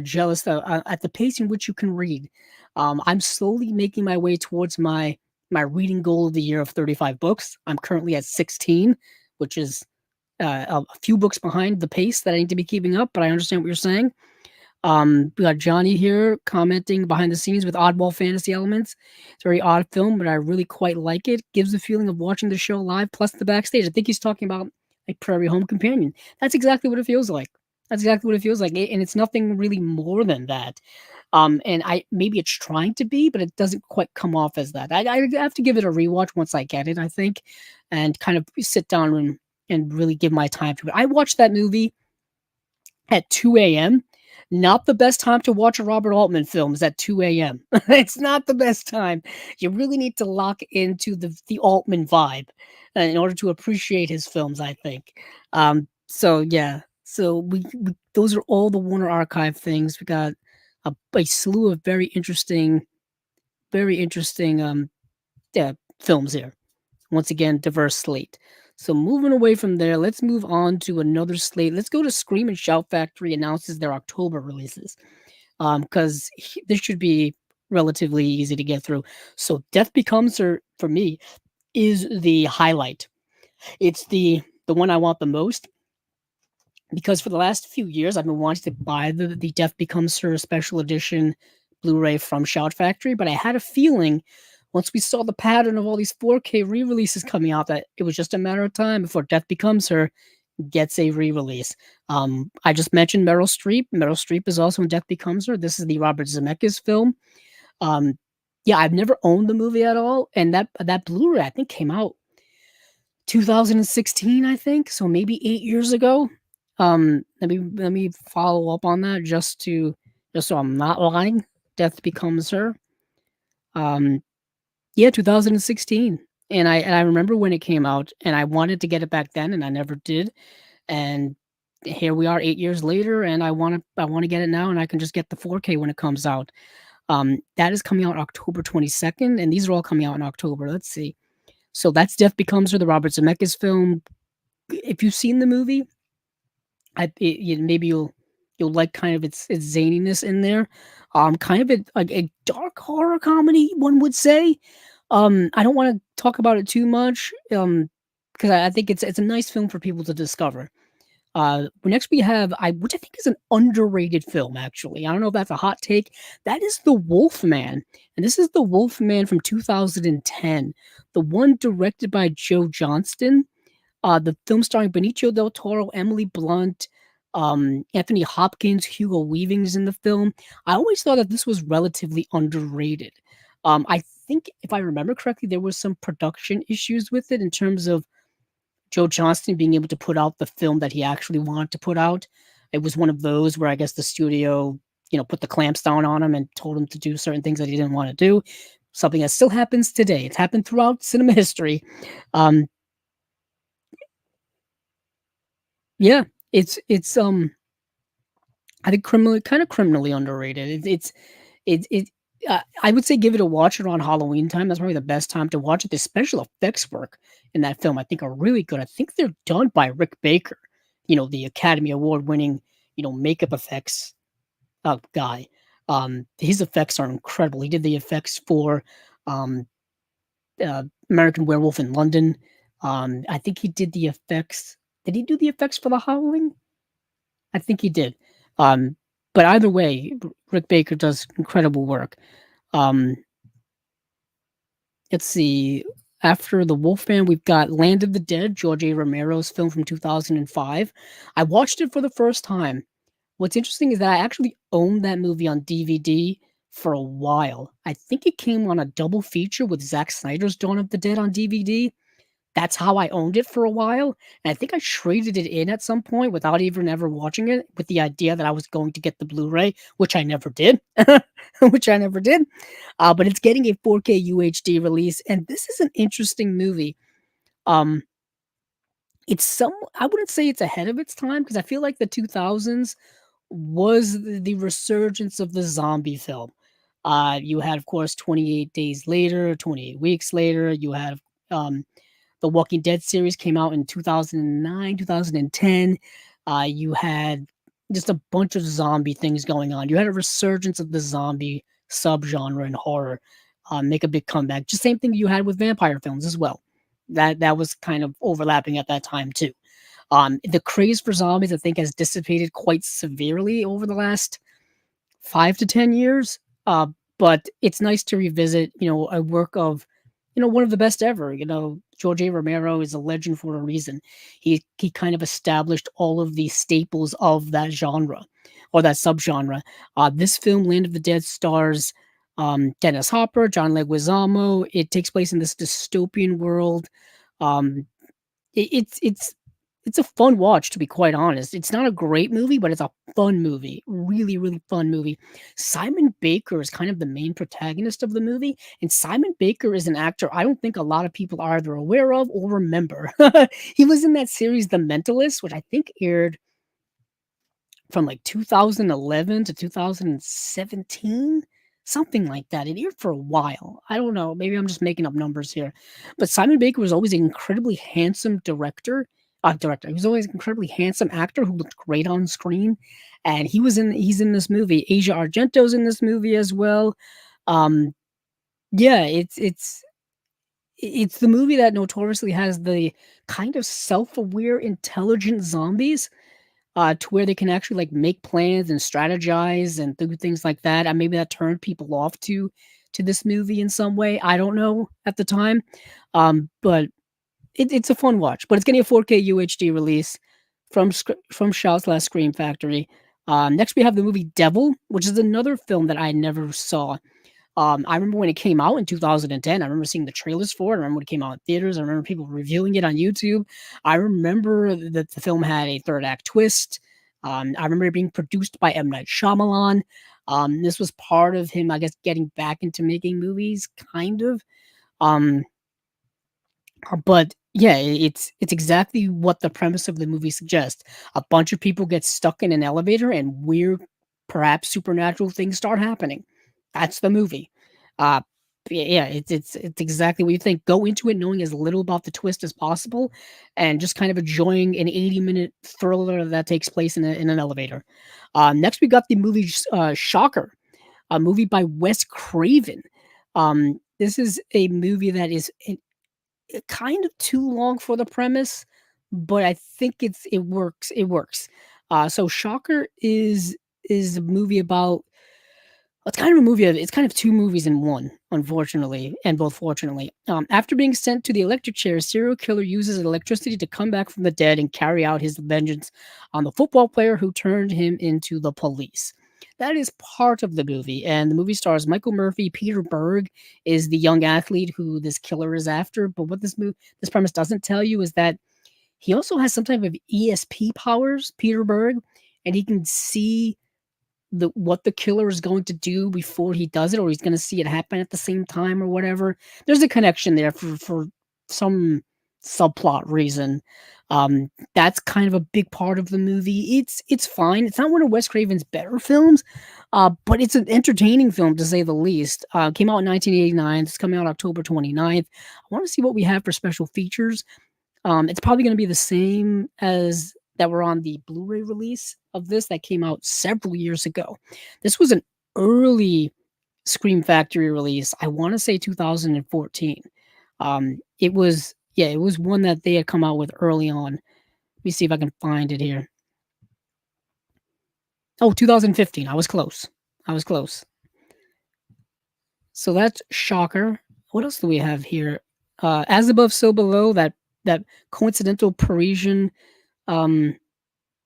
Speaker 1: jealous at the pace in which you can read. I'm slowly making my way towards my reading goal of the year of 35 books. I'm currently at 16, which is a few books behind the pace that I need to be keeping up. But I understand what you're saying. We got Johnny here commenting behind the scenes with oddball fantasy elements. It's a very odd film, but I really quite like it. Gives the feeling of watching the show live plus the backstage. I think he's talking about a Prairie Home Companion. That's exactly what it feels like. That's exactly what it feels like. And it's nothing really more than that. And I maybe it's trying to be, but it doesn't quite come off as that. I have to give it a rewatch once I get it, I think, and kind of sit down and really give my time to it. I watched that movie at 2 a.m. Not the best time to watch a Robert Altman film is at 2 a.m. It's not the best time. You really need to lock into the Altman vibe in order to appreciate his films, I think. So yeah. So we those are all the Warner Archive things. We got a slew of very interesting yeah, films here. Once again, diverse slate. So moving away from there, let's move on to another slate. Let's go to Scream and Shout Factory announces their October releases. Because this should be relatively easy to get through. So Death Becomes Her for me is the highlight. It's the one I want the most because for the last few years I've been wanting to buy the Death Becomes Her special edition Blu-ray from Shout Factory, but I had a feeling once we saw the pattern of all these 4K re-releases coming out that it was just a matter of time before Death Becomes Her gets a re-release. I just mentioned Meryl Streep. Meryl Streep is also in Death Becomes Her. This is the Robert Zemeckis film. Um, yeah, I've never owned the movie at all, and that Blu-ray I think came out 2016, I think, so maybe 8 years ago. Let me follow up on that just so I'm not lying. Death Becomes Her. Um, yeah, 2016, and I remember when it came out, and I wanted to get it back then, and I never did. And here we are 8 years later, and I wanna get it now, and I can just get the 4K when it comes out. That is coming out October 22nd, and these are all coming out in October. Let's see. So that's Death Becomes Her, the Robert Zemeckis film. If you've seen the movie, maybe you'll like kind of its zaniness in there. Kind of a dark horror comedy, one would say. I don't want to talk about it too much, because I think it's a nice film for people to discover. Next we have which I think is an underrated film. Actually, I don't know if that's a hot take. That is the Wolfman, and this is the Wolfman from 2010, the one directed by Joe Johnston. The film starring Benicio del Toro, Emily Blunt, Anthony Hopkins, Hugo Weaving is in the film. I always thought that this was relatively underrated. I think if I remember correctly, there was some production issues with it in terms of Joe Johnston being able to put out the film that he actually wanted to put out. It was one of those where I guess the studio, put the clamps down on him and told him to do certain things that he didn't want to do. Something that still happens today. It's happened throughout cinema history. Um, yeah, it's I think criminally underrated. I would say give it a watch around Halloween time. That's probably the best time to watch it. The special effects work in that film, I think, are really good. I think they're done by Rick Baker, the Academy Award winning, makeup effects guy. His effects are incredible. He did the effects for um, American Werewolf in London. I think he did the effects. Did he do the effects for The Howling? I think he did. Um, but either way, Rick Baker does incredible work. Um, let's see. After The Wolfman, we've got Land of the Dead, George A. Romero's film from 2005. I watched it for the first time. What's interesting is that I actually owned that movie on DVD for a while. I think it came on a double feature with Zack Snyder's Dawn of the Dead on DVD. That's how I owned it for a while, and I think I traded it in at some point without even ever watching it, with the idea that I was going to get the Blu-ray, which I never did, which I never did. But it's getting a 4K UHD release, and this is an interesting movie. Um, I wouldn't say it's ahead of its time because I feel like the 2000s was the resurgence of the zombie film. You had, of course, 28 Days Later, 28 Weeks Later. You had um, the Walking Dead series came out in 2009, 2010. You had just a bunch of zombie things going on. You had a resurgence of the zombie subgenre in horror make a big comeback. Just same thing you had with vampire films as well. That was kind of overlapping at that time too. The craze for zombies, I think, has dissipated quite severely over the last 5 to 10 years. Uh, but it's nice to revisit, a work of, one of the best ever. George A. Romero is a legend for a reason. He kind of established all of the staples of that genre or that subgenre. This film, Land of the Dead, stars Dennis Hopper, John Leguizamo. It takes place in this dystopian world. Um, it's a fun watch, to be quite honest. It's not a great movie, but it's a fun movie. Really, really fun movie. Simon Baker is kind of the main protagonist of the movie, and Simon Baker is an actor I don't think a lot of people are either aware of or remember. He was in that series The Mentalist, which I think aired from like 2011 to 2017, something like that. It aired for a while. I don't know. Maybe I'm just making up numbers here. But Simon Baker was always an incredibly handsome director. He was always an incredibly handsome actor who looked great on screen. And he's in this movie. Asia Argento's in this movie as well. Um, yeah, it's the movie that notoriously has the kind of self-aware, intelligent zombies to where they can actually like make plans and strategize and do things like that. And maybe that turned people off to this movie in some way. I don't know at the time, but it's a fun watch. But it's getting a 4K UHD release from Shout's Last Scream Factory. Next, we have the movie Devil, which is another film that I never saw. I remember when it came out in 2010. I remember seeing the trailers for it. I remember when it came out in theaters. I remember people reviewing it on YouTube. I remember that the film had a third act twist. I remember it being produced by M. Night Shyamalan. This was part of him, I guess, getting back into making movies, kind of. Um, but yeah, it's exactly what the premise of the movie suggests. A bunch of people get stuck in an elevator and weird, perhaps supernatural things start happening. That's the movie. Uh yeah, it's exactly what you think. Go into it knowing as little about the twist as possible and just kind of enjoying an 80-minute thriller that takes place in an elevator. Next we got the movie Shocker, a movie by Wes Craven. This is a movie that is kind of too long for the premise, but I think it works. It works. So Shocker is a movie about it's kind of a movie it's kind of two movies in one, unfortunately, and both fortunately. After being sent to the electric chair, a serial killer uses electricity to come back from the dead and carry out his vengeance on the football player who turned him into the police. That is part of the movie, and the movie stars Michael Murphy. Peter Berg is the young athlete who this killer is after. But what this premise doesn't tell you is that he also has some type of ESP powers, Peter Berg, and he can see what the killer is going to do before he does it, or he's going to see it happen at the same time, or whatever. There's a connection there for some subplot reason. That's kind of a big part of the movie. It's fine. It's not one of Wes Craven's better films, but it's an entertaining film to say the least. Came out in 1989. It's coming out October 29th. I want to see what we have for special features. It's probably going to be the same as that were on the Blu-ray release of this that came out several years ago. This was an early Scream Factory release. I want to say 2014. It was one that they had come out with early on. Let me see if I can find it here. Oh, 2015. I was close. I was close. So that's Shocker. What else do we have here? As Above, So Below, that coincidental Parisian um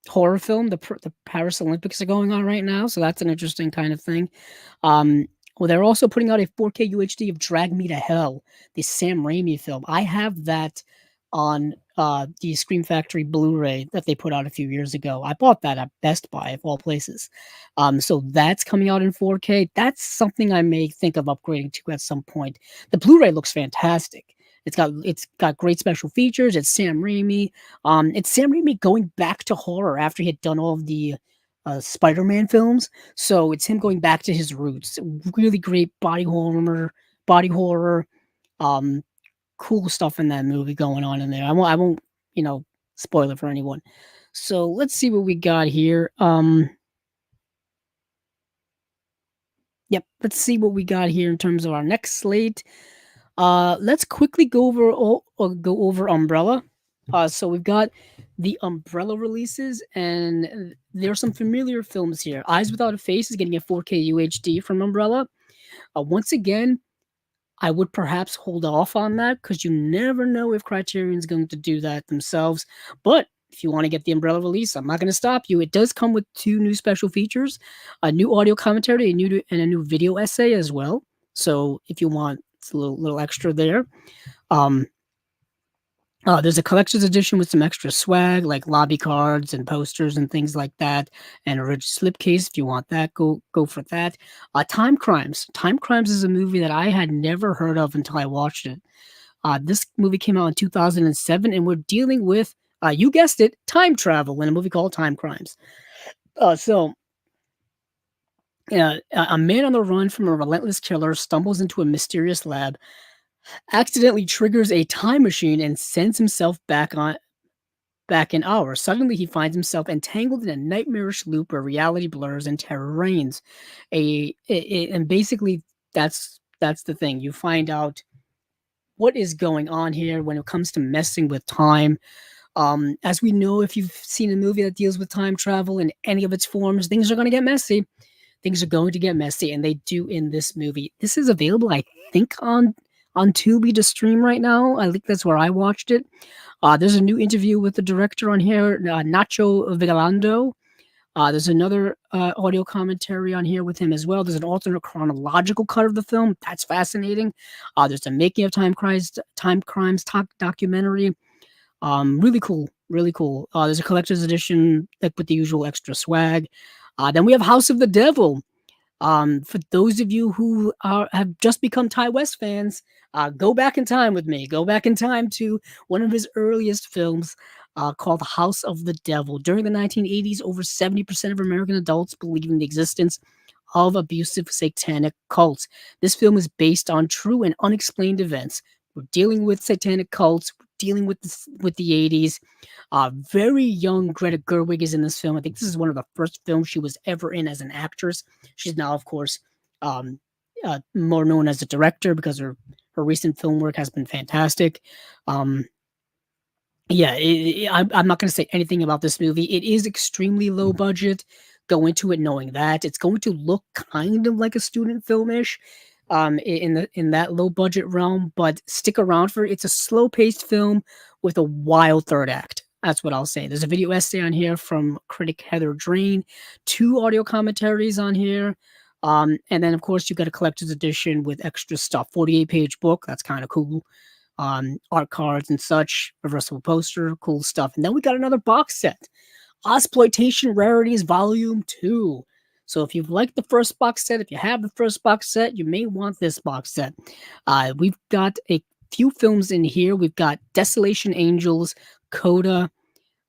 Speaker 1: horror film. The Paris Olympics are going on right now, so that's an interesting kind of thing. Well, they're also putting out a 4K UHD of Drag Me to Hell, the Sam Raimi film. I have that on the Scream Factory Blu-ray that they put out a few years ago. I bought that at Best Buy of all places. So that's coming out in 4K. That's something I may think of upgrading to at some point. The Blu-ray looks fantastic. It's got great special features. It's Sam Raimi. It's Sam Raimi going back to horror after he had done all of the Spider-Man films. So it's him going back to his roots. Really great body horror, um, cool stuff in that movie going on in there. I won't, you know, spoil it for anyone. So let's see what we got here. Yep, let's see what we got here in terms of our next slate. Let's quickly go over Umbrella. So we've got the Umbrella releases, and there are some familiar films here. Eyes Without a Face is getting a 4K UHD from Umbrella. Once again, I would perhaps hold off on that because you never know if Criterion's going to do that themselves. But if you want to get the Umbrella release, I'm not going to stop you. It does come with two new special features, a new audio commentary, and a new video essay as well. So if you want, it's a little extra there. Um, there's a collector's edition with some extra swag, like lobby cards and posters and things like that, and a rich slipcase. If you want that, go for that. Timecrimes. Timecrimes is a movie that I had never heard of until I watched it. This movie came out in 2007, and we're dealing with, you guessed it, time travel in a movie called Timecrimes. So, a man on the run from a relentless killer stumbles into a mysterious lab, accidentally triggers a time machine, and sends himself back in hours. Suddenly, he finds himself entangled in a nightmarish loop where reality blurs and terror reigns. And basically, that's the thing. You find out what is going on here when it comes to messing with time. As we know, if you've seen a movie that deals with time travel in any of its forms, things are going to get messy. Things are going to get messy, and they do in this movie. This is available, I think, on Tubi to stream right now. I think that's where I watched it. There's a new interview with the director on here, Nacho Vigalondo. There's another audio commentary on here with him as well. There's an alternate chronological cut of the film. That's fascinating. There's a making of time crimes documentary. Really cool, really cool. There's a collector's edition like with the usual extra swag. Then we have House of the Devil. For those of you who have just become Ty West fans, go back in time with me. Go back in time to one of his earliest films called House of the Devil. During the 1980s, over 70% of American adults believed in the existence of abusive satanic cults. This film is based on true and unexplained events. We're dealing with satanic cults. We're dealing with the 80s. Very young Greta Gerwig is in this film. I think this is one of the first films she was ever in as an actress. She's now, of course, um, more known as a director because her recent film work has been fantastic. Um, yeah, I'm not going to say anything about this movie. It is extremely low budget. Go into it knowing that it's going to look kind of like a student filmish, in that low budget realm. But stick around for it. It's a slow paced film with a wild third act. That's what I'll say. There's a video essay on here from critic Heather Drain, two audio commentaries on here. And then, of course, you got a collector's edition with extra stuff, 48-page book. That's kind of cool. Art cards and such, reversible poster, cool stuff. And then we got another box set, Ozploitation Rarities Volume 2. So if you've liked the first box set, if you have the first box set, you may want this box set. We've got a few films in here. We've got Desolation Angels, Coda,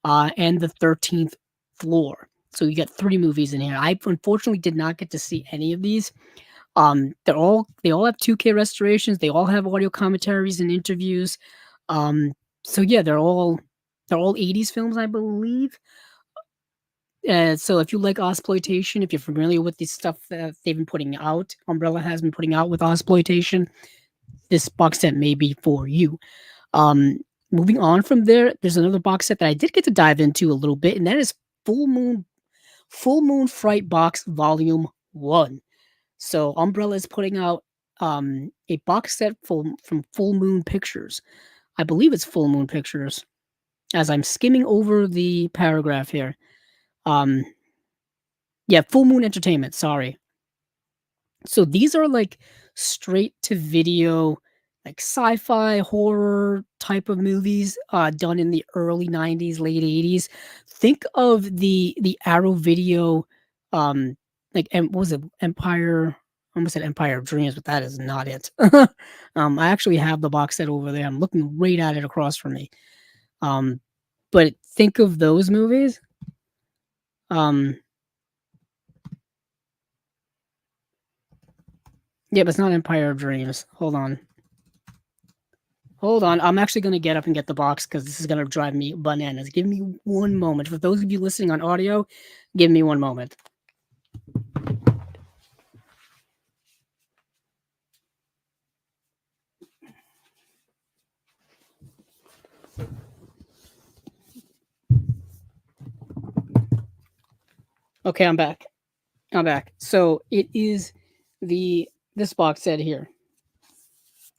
Speaker 1: and The 13th Floor. So you got 3 movies in here. I unfortunately did not get to see any of these. They all have 2K restorations. They all have audio commentaries and interviews. So yeah, they're all 80s films, I believe. So if you like Ozploitation, if you're familiar with the stuff that they've been putting out, Umbrella has been putting out with Ozploitation, this box set may be for you. Moving on from there, there's another box set that I did get to dive into a little bit, and that is Full Moon Fright Box Volume 1. So Umbrella is putting out a box set from Full Moon Pictures. I believe it's Full Moon Pictures. As I'm skimming over the paragraph here. Yeah, Full Moon Entertainment, sorry. So these are like straight to video, like sci-fi horror type of movies done in the early 90s, late 80s. Think of the Arrow Video, what was it, Empire? I almost said Empire of Dreams, but that is not it. I actually have the box set over there. I'm looking right at it across from me. But think of those movies. Um, Yeah, but it's not Empire of Dreams. Hold on. Hold on. I'm actually going to get up and get the box because this is going to drive me bananas. Give me one moment. For those of you listening on audio, give me one moment. Okay, I'm back. I'm back. So it is this box set here.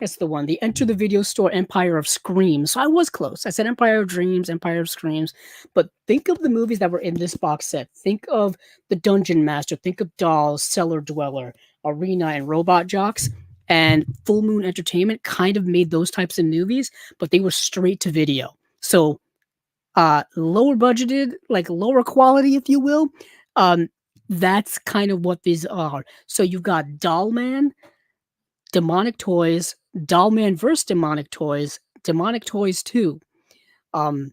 Speaker 1: It's the one. The Enter the Video Store Empire of Screams. So I was close. I said Empire of Dreams, Empire of Screams. But think of the movies that were in this box set. Think of The Dungeon Master. Think of Dolls, Cellar Dweller, Arena, and Robot Jocks. And Full Moon Entertainment kind of made those types of movies, but they were straight to video. So lower budgeted, like lower quality, if you will. Um, that's kind of what these are. So you've got Doll Man, Demonic Toys, Dollman vs. Demonic Toys 2. Um,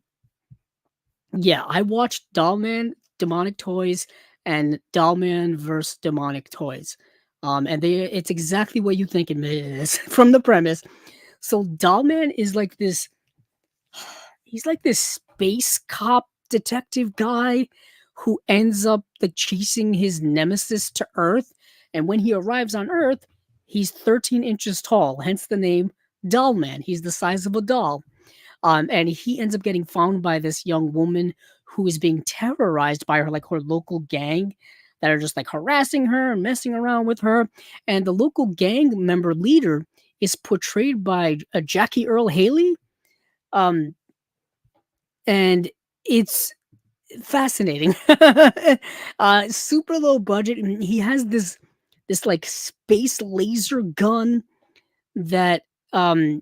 Speaker 1: yeah, I watched Dollman, Demonic Toys, and Dollman vs. Demonic Toys. And it's exactly what you think it is from the premise. So Dollman is like this, he's like this space cop detective guy who ends up like chasing his nemesis to Earth. And when he arrives on Earth, he's 13 inches tall, hence the name Doll Man. He's the size of a doll. And he ends up getting found by this young woman who is being terrorized by her local gang that are just like harassing her and messing around with her. And the local gang member leader is portrayed by Jackie Earl Haley. Um, and it's fascinating. Super low budget, and he has this like space laser gun that um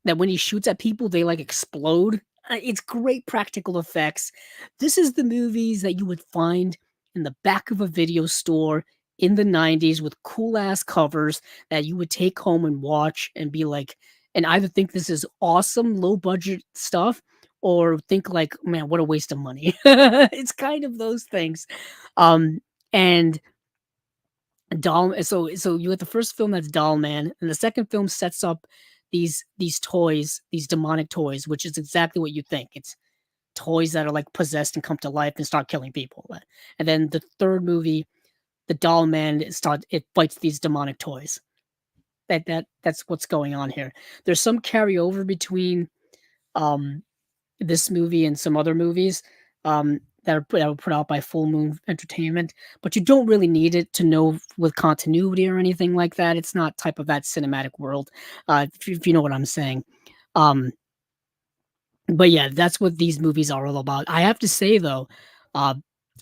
Speaker 1: that when he shoots at people, they like explode. It's great practical effects. This is the movies that you would find in the back of a video store in the 90s with cool ass covers that you would take home and watch and be like, and either think this is awesome, low budget stuff, or think like, man, what a waste of money. It's kind of those things. And so you have the first film that's Doll Man, and the second film sets up these toys, these demonic toys, which is exactly what you think. It's toys that are like possessed and come to life and start killing people. And then the third movie, the Doll Man, it fights these demonic toys. That's what's going on here. There's some carryover between um this movie and some other movies that were put out by Full Moon Entertainment, but you don't really need it to know with continuity or anything like that. It's not type of that cinematic world, if you know what I'm saying. Um, but yeah, that's what these movies are all about. I have to say though, uh,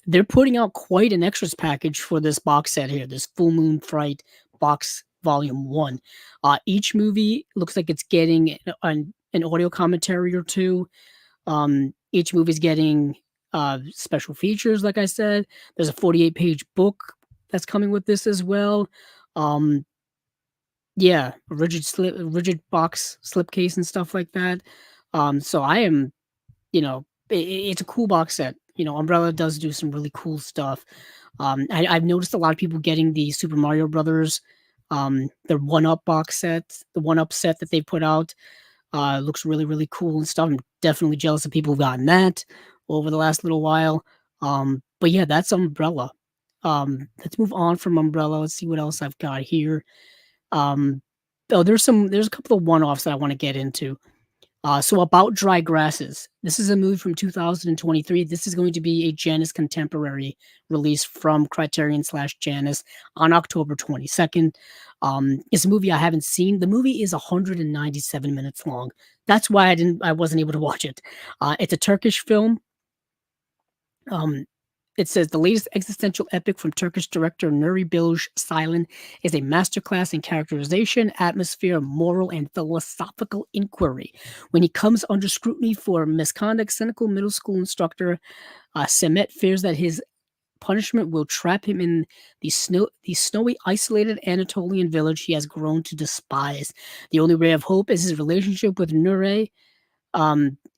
Speaker 1: they're putting out quite an extras package for this box set here, this Full Moon Fright box volume 1. Each movie looks like it's getting an audio commentary or two. Each movie's getting special features, like I said. There's a 48-page book that's coming with this as well. Um, yeah, rigid box slipcase and stuff like that. So I am, it's a cool box set. Umbrella does do some really cool stuff. I've noticed a lot of people getting the Super Mario Brothers, the One Up box set, the One Up set that they put out. Looks really, really cool and stuff. I'm definitely jealous of people who've gotten that over the last little while. But yeah, that's Umbrella. Let's move on from Umbrella. Let's see what else I've got here. Um, there's a couple of one-offs that I want to get into. So About Dry Grasses. This is a movie from 2023. This is going to be a Janus contemporary release from Criterion/Janus on October 22nd. It's a movie I haven't seen. The movie is 197 minutes long. That's why I wasn't able to watch it. It's a Turkish film. It says the latest existential epic from Turkish director Nuri Bilge Ceylan is a masterclass in characterization, atmosphere, moral, and philosophical inquiry. When he comes under scrutiny for misconduct, cynical middle school instructor Semet fears that his punishment will trap him in the snowy, isolated Anatolian village he has grown to despise. The only ray of hope is his relationship with Nure,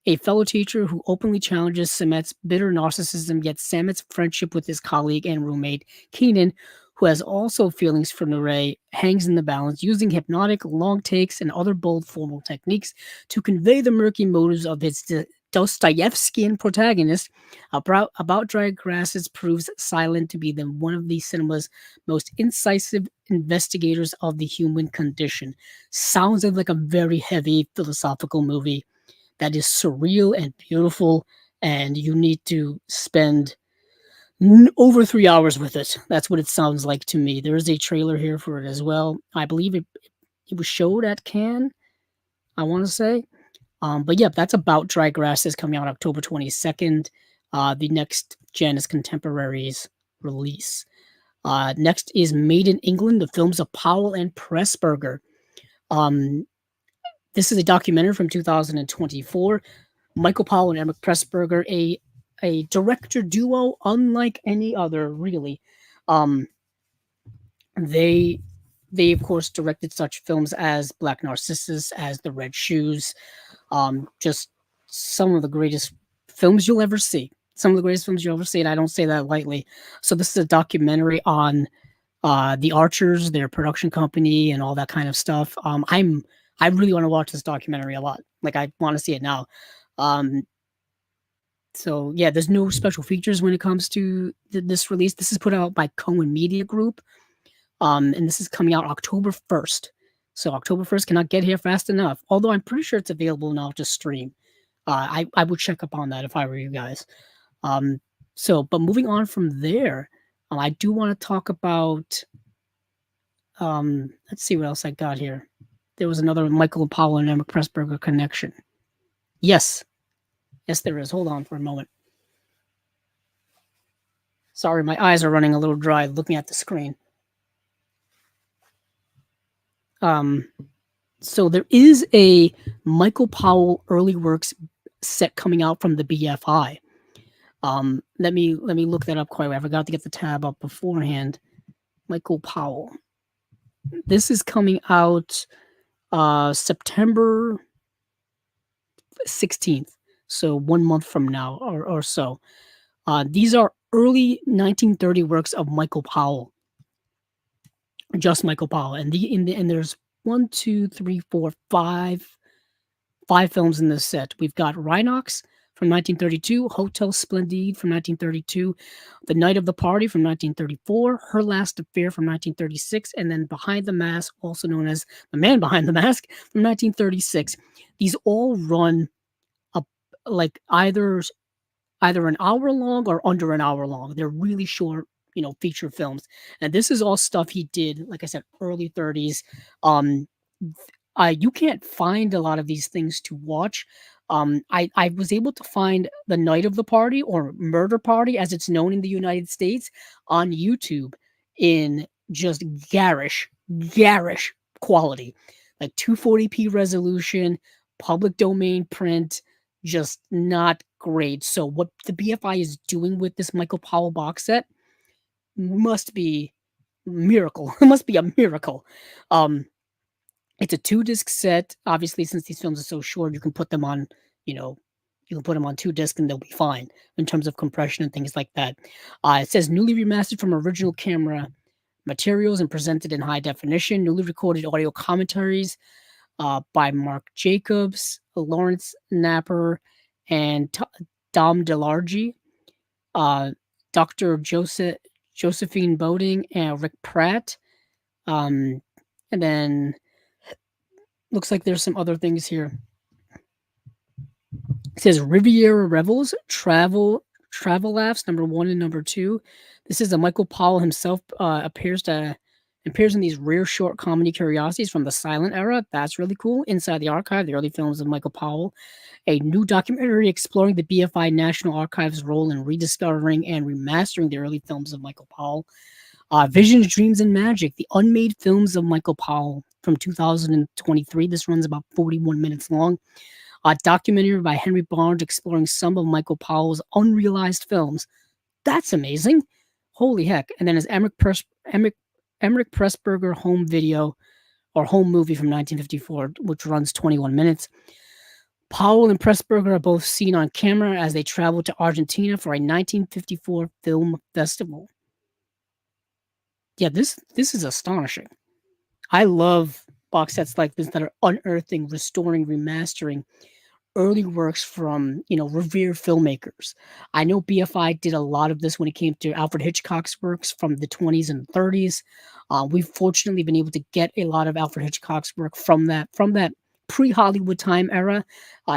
Speaker 1: a fellow teacher who openly challenges Samet's bitter narcissism, yet Samet's friendship with his colleague and roommate, Keenan, who has also feelings for Noir, hangs in the balance, using hypnotic long takes and other bold formal techniques to convey the murky motives of his Dostoevskian protagonist. About Dry Grasses proves Silent to be one of the cinema's most incisive investigators of the human condition. Sounds like a very heavy philosophical movie that is surreal and beautiful, and you need to spend over 3 hours with it. That's what it sounds like to me. There is a trailer here for it as well. I believe it was showed at Cannes, I want to say. But yeah, that's About Dry Grasses, coming out October 22nd. The next Janus Contemporaries release. Next is Made in England, the films of Powell and Pressburger. This is a documentary from 2024. Michael Powell and Emmerich Pressburger, a director duo unlike any other, really. They of course directed such films as Black Narcissus, as The Red Shoes, just some of the greatest films you'll ever see. Some of the greatest films you'll ever see, and I don't say that lightly. So this is a documentary on the Archers, their production company, and all that kind of stuff. I really want to watch this documentary a lot. Like, I want to see it now. So yeah, there's no special features when it comes to this release. This is put out by Cohen Media Group, and this is coming out October 1st. So October 1st cannot get here fast enough. Although I'm pretty sure it's available now to stream. I would check up on that if I were you guys. But moving on from there, I do want to talk about. Let's see what else I got here. There was another Michael Powell and Emma Pressburger connection. Yes, there is. Hold on for a moment. Sorry, my eyes are running a little dry looking at the screen. So there is a Michael Powell early works set coming out from the BFI. Let me look that up quickly. I forgot to get the tab up beforehand. Michael Powell. This is coming out September 16th, so 1 month from now or so. These are early 1930 works of Michael Powell. Just Michael Powell. And there's 1, 2, 3, 4, 5 films in this set. We've got Rhinox from 1932, Hotel Splendide from 1932, The Night of the Party from 1934, Her Last Affair from 1936, and then Behind the Mask, also known as The Man Behind the Mask, from 1936. These all run like either an hour long or under an hour long. They're really short, feature films. And this is all stuff he did, like I said, early 30s. You can't find a lot of these things to watch. I was able to find The Night of the Party, or Murder Party as it's known in the United States, on YouTube in just garish quality, like 240p resolution, public domain print, just not great. So what the BFI is doing with this Michael Powell box set must be miracle. It must be a miracle. It's a 2-disc set. Obviously, since these films are so short, you can put them on, you can put them on 2 discs and they'll be fine in terms of compression and things like that. It says newly remastered from original camera materials and presented in high definition. Newly recorded audio commentaries by Mark Jacobs, Lawrence Napper, and Dom DeLargy, Dr. Josephine Boding, and Rick Pratt. And then looks like there's some other things here. It says Riviera Revels, Travel Laughs, number 1 and number 2. This is Michael Powell himself appears in these rare short comedy curiosities from the silent era. That's really cool. Inside the Archive, the early films of Michael Powell. A new documentary exploring the BFI National Archives' role in rediscovering and remastering the early films of Michael Powell. Visions, Dreams, and Magic, the unmade films of Michael Powell from 2023. This runs about 41 minutes long. A documentary by Henry Barnes exploring some of Michael Powell's unrealized films. That's amazing. Holy heck. And then his Emmerich Pressburger home video or home movie from 1954, which runs 21 minutes. Powell and Pressburger are both seen on camera as they travel to Argentina for a 1954 film festival. Yeah, this is astonishing. I love box sets like this that are unearthing, restoring, remastering early works from, revered filmmakers. I know BFI did a lot of this when it came to Alfred Hitchcock's works from the 20s and 30s. We've fortunately been able to get a lot of Alfred Hitchcock's work from that pre-Hollywood time era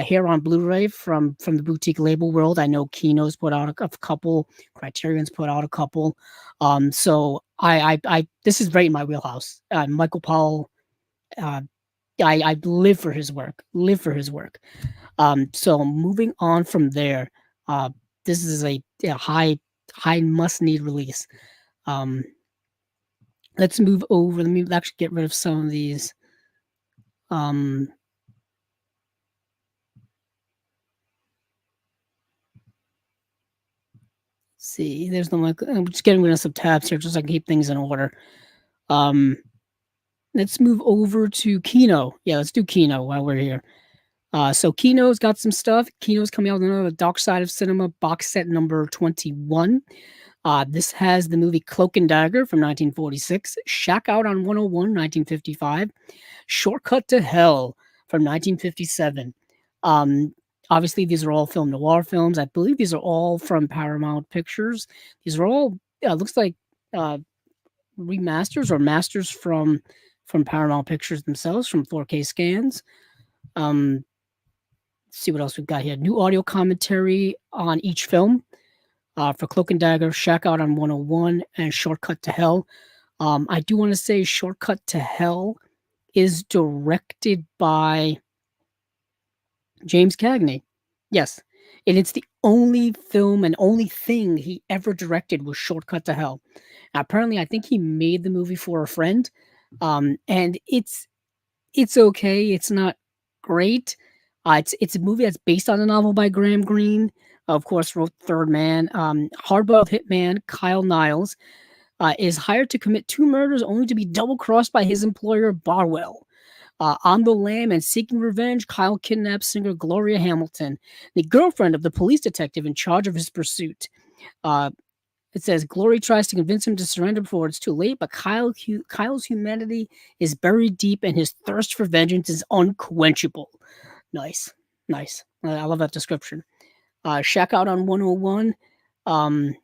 Speaker 1: here on Blu-ray from the boutique label world. I know Kino's put out a couple, Criterion's put out a couple. So I this is right in my wheelhouse. Michael Powell, uh, I live for his work. Live for his work. So moving on from there, uh, this is a high must need release. Um, let's move over. Let me actually get rid of some of these. Um, see, there's no like. I'm just getting rid of some tabs here, just so I can keep things in order. Um, let's move over to Kino. Yeah, let's do Kino while we're here. So Kino's got some stuff. Kino's coming out with another Dark Side of Cinema box set number 21. This has the movie Cloak and Dagger from 1946, Shack Out on 101, 1955, Shortcut to Hell from 1957. Um, Obviously, these are all film noir films. I believe these are all from Paramount Pictures. These are all, looks like uh, remasters or masters from Paramount Pictures themselves, from 4K scans. Um, see what else we've got here. New audio commentary on each film for Cloak and Dagger, Shack Out on 101, and Shortcut to Hell. I do want to say Shortcut to Hell is directed by James Cagney. Yes. And it's the only film and only thing he ever directed was Shortcut to Hell. Apparently, I think he made the movie for a friend. And it's okay. It's not great. It's a movie that's based on a novel by Graham Greene. Of course, wrote Third Man. Hardboiled hitman Kyle Niles is hired to commit two murders only to be double crossed by his employer Barwell. On the lam and seeking revenge, Kyle kidnaps singer Gloria Hamilton, the girlfriend of the police detective in charge of his pursuit. Uh, it says Glory tries to convince him to surrender before it's too late, but Kyle's humanity is buried deep and his thirst for vengeance is unquenchable. Nice. Nice. I love that description. Shack Out on 101. Um,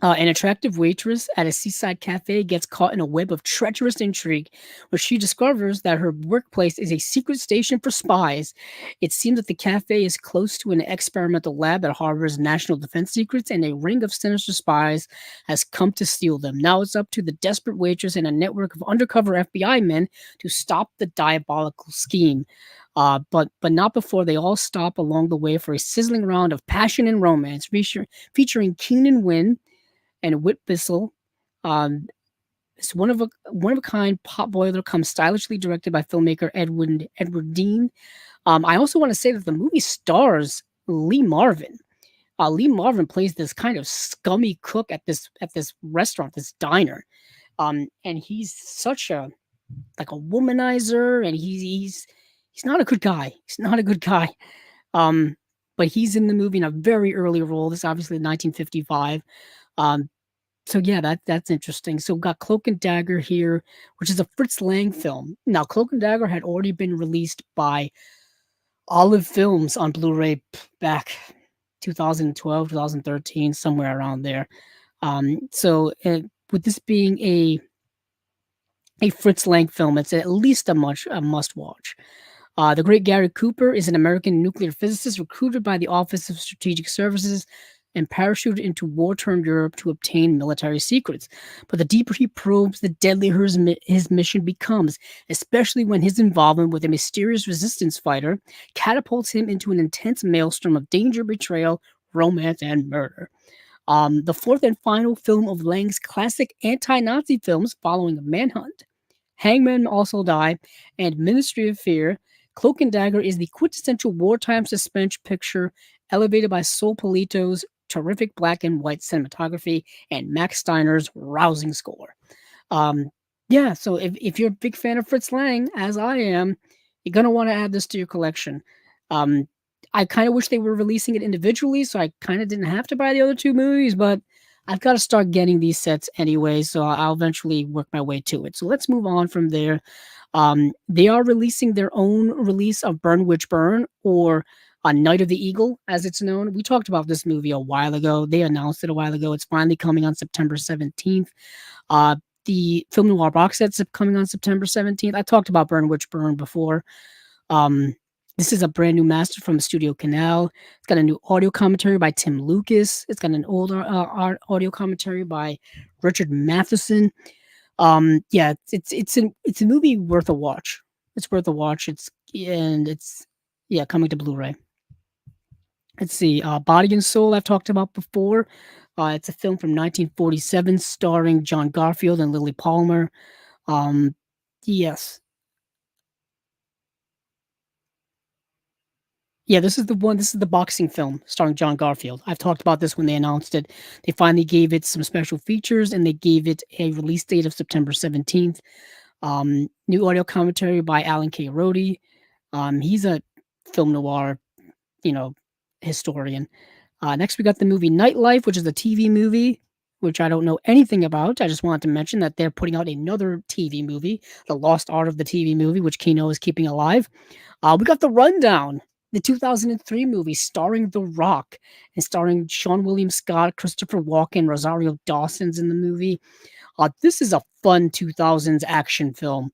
Speaker 1: an attractive waitress at a seaside cafe gets caught in a web of treacherous intrigue where she discovers that her workplace is a secret station for spies. It seems that the cafe is close to an experimental lab that harbors national defense secrets, and a ring of sinister spies has come to steal them. Now it's up to the desperate waitress and a network of undercover FBI men to stop the diabolical scheme. But not before they all stop along the way for a sizzling round of passion and romance, featuring Keenan Wynn and Whit Bissell. This one of a kind pot boiler comes stylishly directed by filmmaker Edward Dean. I also want to say that the movie stars Lee Marvin. Lee Marvin plays this kind of scummy cook at this restaurant, this diner, and he's such a like a womanizer, and he's not a good guy. He's not a good guy. But he's in the movie in a very early role. This is obviously 1955. Um, so yeah, that's interesting. So we've got Cloak and Dagger here, which is a Fritz Lang film. Now, Cloak and Dagger had already been released by Olive Films on Blu-ray back 2012, 2013, somewhere around there. With this being a Fritz Lang film, it's at least a must watch. The great Gary Cooper is an American nuclear physicist recruited by the Office of Strategic Services and parachuted into war-torn Europe to obtain military secrets. But the deeper he probes, the deadlier his mission becomes, especially when his involvement with a mysterious resistance fighter catapults him into an intense maelstrom of danger, betrayal, romance, and murder. The fourth and final film of Lang's classic anti-Nazi films following Manhunt, Hangmen Also Die, and Ministry of Fear, Cloak and Dagger is the quintessential wartime suspense picture elevated by Sol Polito's terrific black and white cinematography and Max Steiner's rousing score. Yeah, so if you're a big fan of Fritz Lang, as I am, you're going to want to add this to your collection. I kind of wish they were releasing it individually, so I kind of didn't have to buy the other two movies, but I've got to start getting these sets anyway, so I'll eventually work my way to it. So let's move on from there. They are releasing their own release of Burn Witch Burn, or Night of the Eagle, as it's known. We talked about this movie a while ago. They announced it a while ago. It's finally coming on September 17th. Uh, the Film Noir box set's coming on September 17th. I talked about Burn Witch Burn before. Um, this is a brand new master from Studio Canal. It's got a new audio commentary by Tim Lucas. It's got an older audio commentary by Richard Matheson. Yeah, it's a movie worth a watch. It's worth a watch. It's yeah, coming to Blu-ray. Let's see, Body and Soul I've talked about before. It's a film from 1947 starring John Garfield and Lily Palmer. Um, yes. Yeah, this is the one. This is the boxing film starring John Garfield. I've talked about this when they announced it. They finally gave it some special features and they gave it a release date of September 17th. New audio commentary by Alan K. Rhodey. He's a film noir, you know, historian. Next, we got the movie Nightlife, which is a TV movie, which I don't know anything about. I just wanted to mention that they're putting out another TV movie, The Lost Art of the TV movie, which Kino is keeping alive. We got The Rundown, the 2003 movie starring The Rock and starring Sean William Scott, Christopher Walken, Rosario Dawson's in the movie. This is a fun 2000s action film.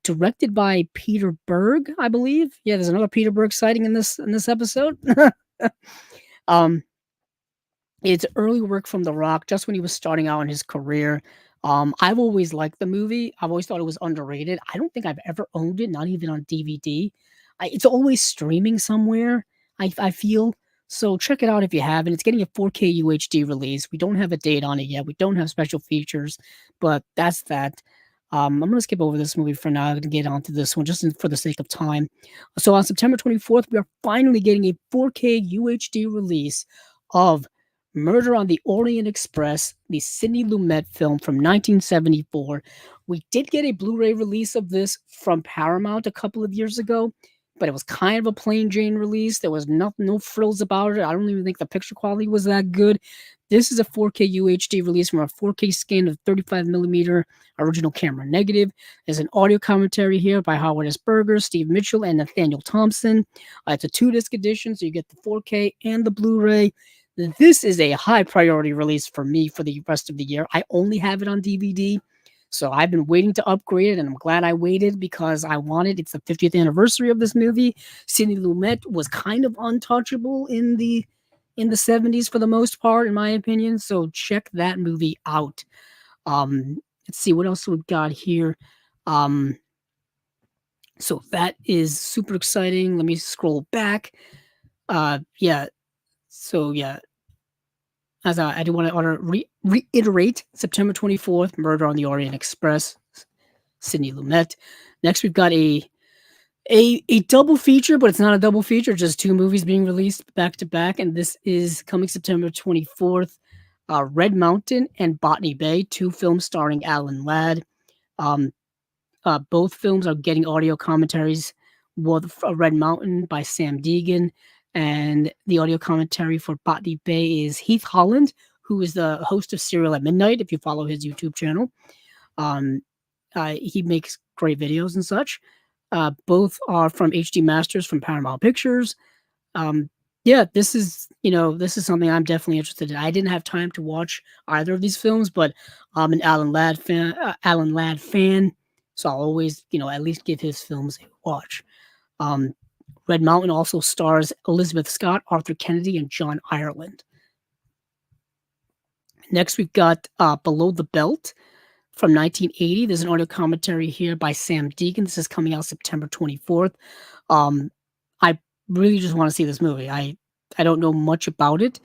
Speaker 1: Directed by Peter Berg, I believe. Yeah, there's another Peter Berg sighting in this episode. um, it's early work from The Rock, just when he was starting out in his career. I've always liked the movie. I've always thought it was underrated. I don't think I've ever owned it, not even on DVD. It's always streaming somewhere, I feel. So check it out if you haven't. It's getting a 4K UHD release. We don't have a date on it yet. We don't have special features, but that's that. I'm going to skip over this movie for now and get on to this one just for the sake of time. So on September 24th, we are finally getting a 4K UHD release of Murder on the Orient Express, the Sidney Lumet film from 1974. We did get a Blu-ray release of this from Paramount a couple of years ago, but it was kind of a plain Jane release. There was no frills about it. I don't even think the picture quality was that good. This is a 4K UHD release from a 4K scan of 35 millimeter original camera negative. There's an audio commentary here by Howard S. Berger, Steve Mitchell, and Nathaniel Thompson. It's a 2-disc edition, so you get the 4K and the Blu-ray. This is a high priority release for me for the rest of the year. I only have it on DVD, so I've been waiting to upgrade it, and I'm glad I waited because I wanted. It's the 50th anniversary of this movie. Sidney Lumet was kind of untouchable in the 70s for the most part, in my opinion. So check that movie out. Let's see what else we've got here. So that is super exciting. Let me scroll back. Yeah. So yeah, as I do want to reiterate, September 24th, Murder on the Orient Express, Sidney Lumet. Next, we've got a double feature, but it's not a double feature, just two movies being released back to back, and this is coming September 24th. Red Mountain and Botany Bay, two films starring Alan Ladd. Um, both films are getting audio commentaries. Red Mountain by Sam Deegan, and the audio commentary for Botany Bay is Heath Holland, who is the host of Serial at Midnight, if you follow his YouTube channel. He makes great videos and such. Both are from HD Masters from Paramount Pictures. Yeah, this is something I'm definitely interested in. I didn't have time to watch either of these films, but I'm an Alan Ladd fan, so I'll always, at least give his films a watch. Red Mountain also stars Elizabeth Scott, Arthur Kennedy, and John Ireland. Next, we've got Below the Belt from 1980. There's an audio commentary here by Sam Deegan. This is coming out September 24th. I really just want to see this movie. I don't know much about it.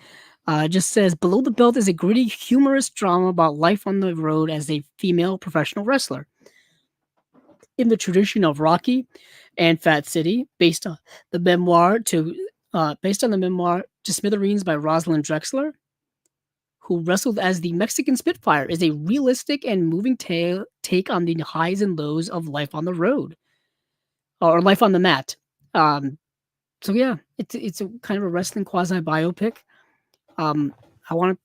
Speaker 1: It just says Below the Belt is a gritty, humorous drama about life on the road as a female professional wrestler. In the tradition of Rocky and Fat City, based on the memoir to Smithereens by Rosalind Drexler, who wrestled as the Mexican Spitfire, is a realistic and moving take on the highs and lows of life on the road, or life on the mat. So yeah, it's a kind of a wrestling quasi biopic. I would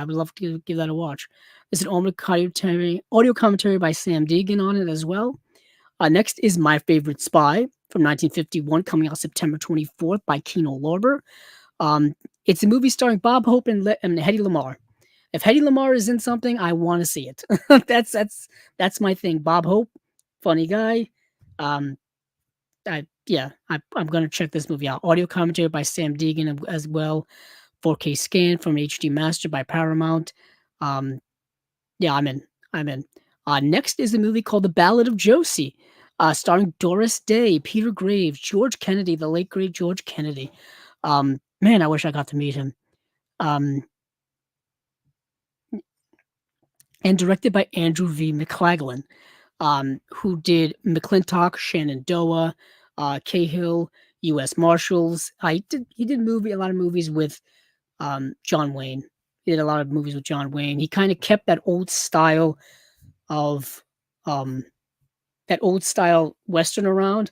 Speaker 1: love to give that a watch. There's an audio commentary by Sam Deegan on it as well. Next is My Favorite Spy from 1951, coming out September 24th by Kino Lorber. Um, it's a movie starring Bob Hope and Hedy Lamarr. If Hedy Lamarr is in something, I want to see it. That's my thing. Bob Hope, funny guy. Um, I'm gonna check this movie out. Audio commentary by Sam Deegan as well. 4K scan from HD Master by Paramount. Um, yeah, I'm in. I'm in. Next is a movie called The Ballad of Josie, starring Doris Day, Peter Graves, George Kennedy, the late great George Kennedy. Man, I wish I got to meet him. Um, and directed by Andrew V. McLaglen, who did McClintock, Shenandoah, Cahill, U.S. Marshals. He did a lot of movies with John Wayne. He did a lot of movies with John Wayne. He kind of kept of um, that old style Western around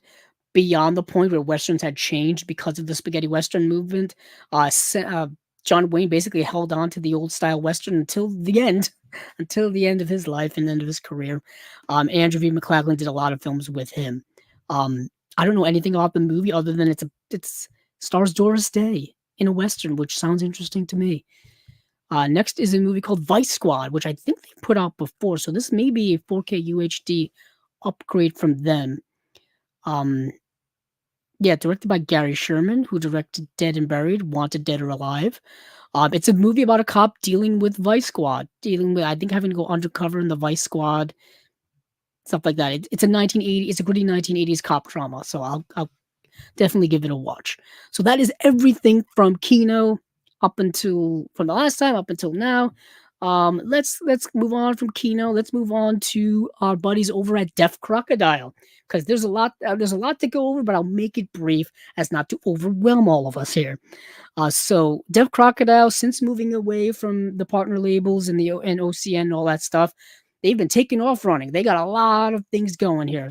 Speaker 1: beyond the point where Westerns had changed because of the spaghetti Western movement. John Wayne basically held on to the old style Western until the end, until the end of his life and end of his career. Andrew V. McLaglen did a lot of films with him. I don't know anything about the movie other than it's stars Doris Day in a Western, which sounds interesting to me. Next is a movie called Vice Squad, which I think they put out before, so this may be a 4K UHD upgrade from them. Um, yeah, directed by Gary Sherman, who directed Dead and Buried, Wanted Dead or Alive. It's a movie about a cop dealing with Vice Squad, dealing with, I think, having to go undercover in the Vice Squad, stuff like that. It's a gritty 1980s cop drama, so I'll definitely give it a watch. So that is everything from Kino from the last time up until now. Let's move on from Kino. Let's move on to our buddies over at Deaf Crocodile, because there's a lot to go over, but I'll make it brief as not to overwhelm all of us here. So Deaf Crocodile, since moving away from the partner labels and OCN and all that stuff, they've been taking off running. They got a lot of things going here.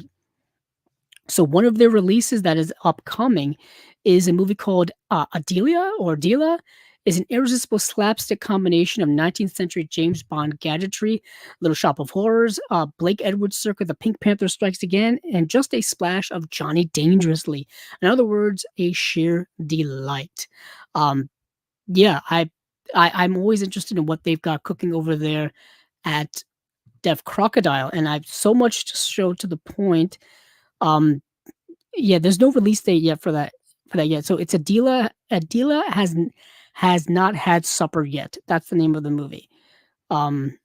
Speaker 1: So one of their releases that is upcoming is a movie called Adelia, is an irresistible slapstick combination of 19th century James Bond gadgetry, Little Shop of Horrors, Blake Edwards circa The Pink Panther Strikes Again, and just a splash of Johnny Dangerously. In other words, a sheer delight. Um, yeah, I'm always interested in what they've got cooking over there at Deaf Crocodile, and I've so much to show to the point. Um, yeah, there's no release date yet for that yet. So it's Adila has not had supper yet. That's the name of the movie. Um,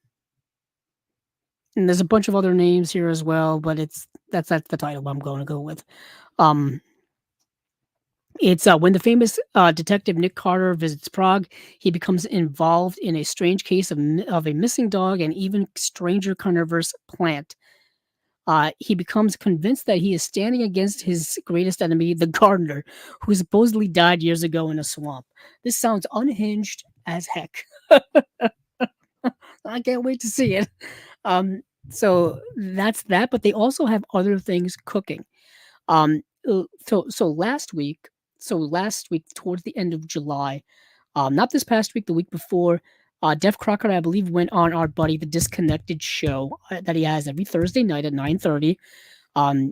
Speaker 1: and there's a bunch of other names here as well, but that's the title I'm going to go with. Um, it's when the famous detective Nick Carter visits Prague, he becomes involved in a strange case of a missing dog and even stranger carnivorous plant. He becomes convinced that he is standing against his greatest enemy, the gardener, who supposedly died years ago in a swamp. This sounds unhinged as heck. I can't wait to see it. Um, so that's that, but they also have other things cooking. So last week, towards the end of July, not this past week, the week before, Def Crocker, I believe, went on our buddy the Disconnected show that he has every Thursday night at 9:30,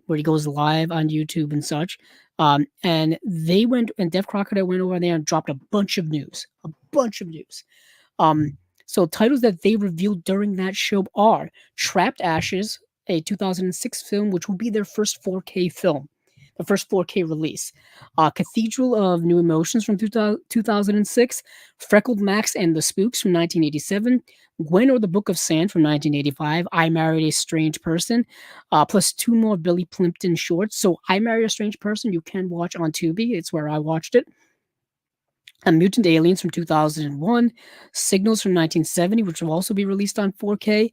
Speaker 1: where he goes live on YouTube and such. And Def Crocodile went over there and dropped a bunch of news, a bunch of news. So titles that they revealed during that show are Trapped Ashes, a 2006 film, which will be their first 4K film, the first 4K release. Cathedral of New Emotions from 2006, Freckled Max and the Spooks from 1987, Gwen or the Book of Sand from 1985, I Married a Strange Person, plus two more Billy Plimpton shorts. So I Married a Strange Person you can watch on Tubi. It's where I watched it. Mutant Aliens from 2001, Signals from 1970, which will also be released on 4K,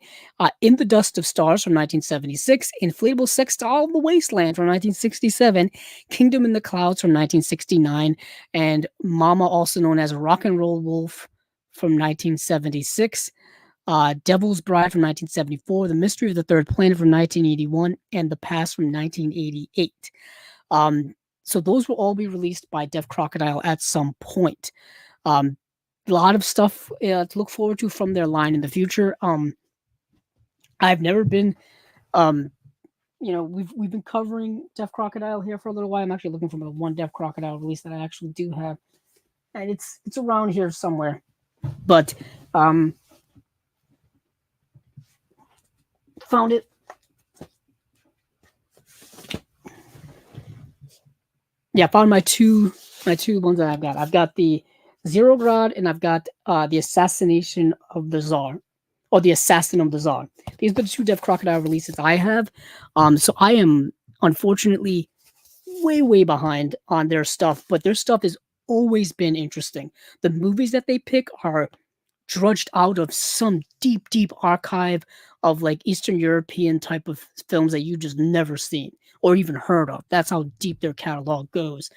Speaker 1: In the Dust of Stars from 1976, Inflatable Sex Doll of the Wasteland from 1967, Kingdom in the Clouds from 1969, and Mama, also known as Rock and Roll Wolf from 1976, Devil's Bride from 1974, The Mystery of the Third Planet from 1981, and The Past from 1988. So those will all be released by Def Crocodile at some point. Um, a lot of stuff to look forward to from their line in the future. I've never been, um, we've been covering Deaf Crocodile here for a little while. I'm actually looking for the one Deaf Crocodile release that I actually do have, and it's around here somewhere. But found it. Yeah, found my two ones that I've got. I've got the Zero Grad and I've got the Assassination of the Tsar, or the Assassin of the Tsar. These are the two Deaf Crocodile releases I have. So I am unfortunately way behind on their stuff, but their stuff has always been interesting. The movies that they pick are drudged out of some deep archive of like Eastern European type of films that you just never seen or even heard of. That's how deep their catalog goes.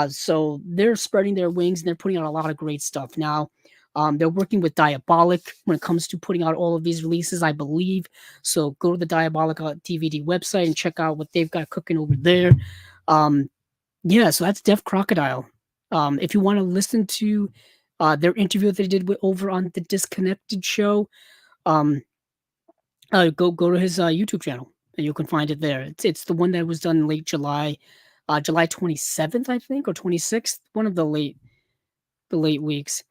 Speaker 1: So they're spreading their wings and they're putting out a lot of great stuff now. They're working with Diabolic when it comes to putting out all of these releases, I believe. So go to the Diabolic DVD website and check out what they've got cooking over there. Um, yeah, so that's Deaf Crocodile. If you want to listen to their interview that they did over on the Disconnected show, um, go to his YouTube channel and you can find it there. It's the one that was done in late July, July 27th, I think, or 26th, one of the late weeks.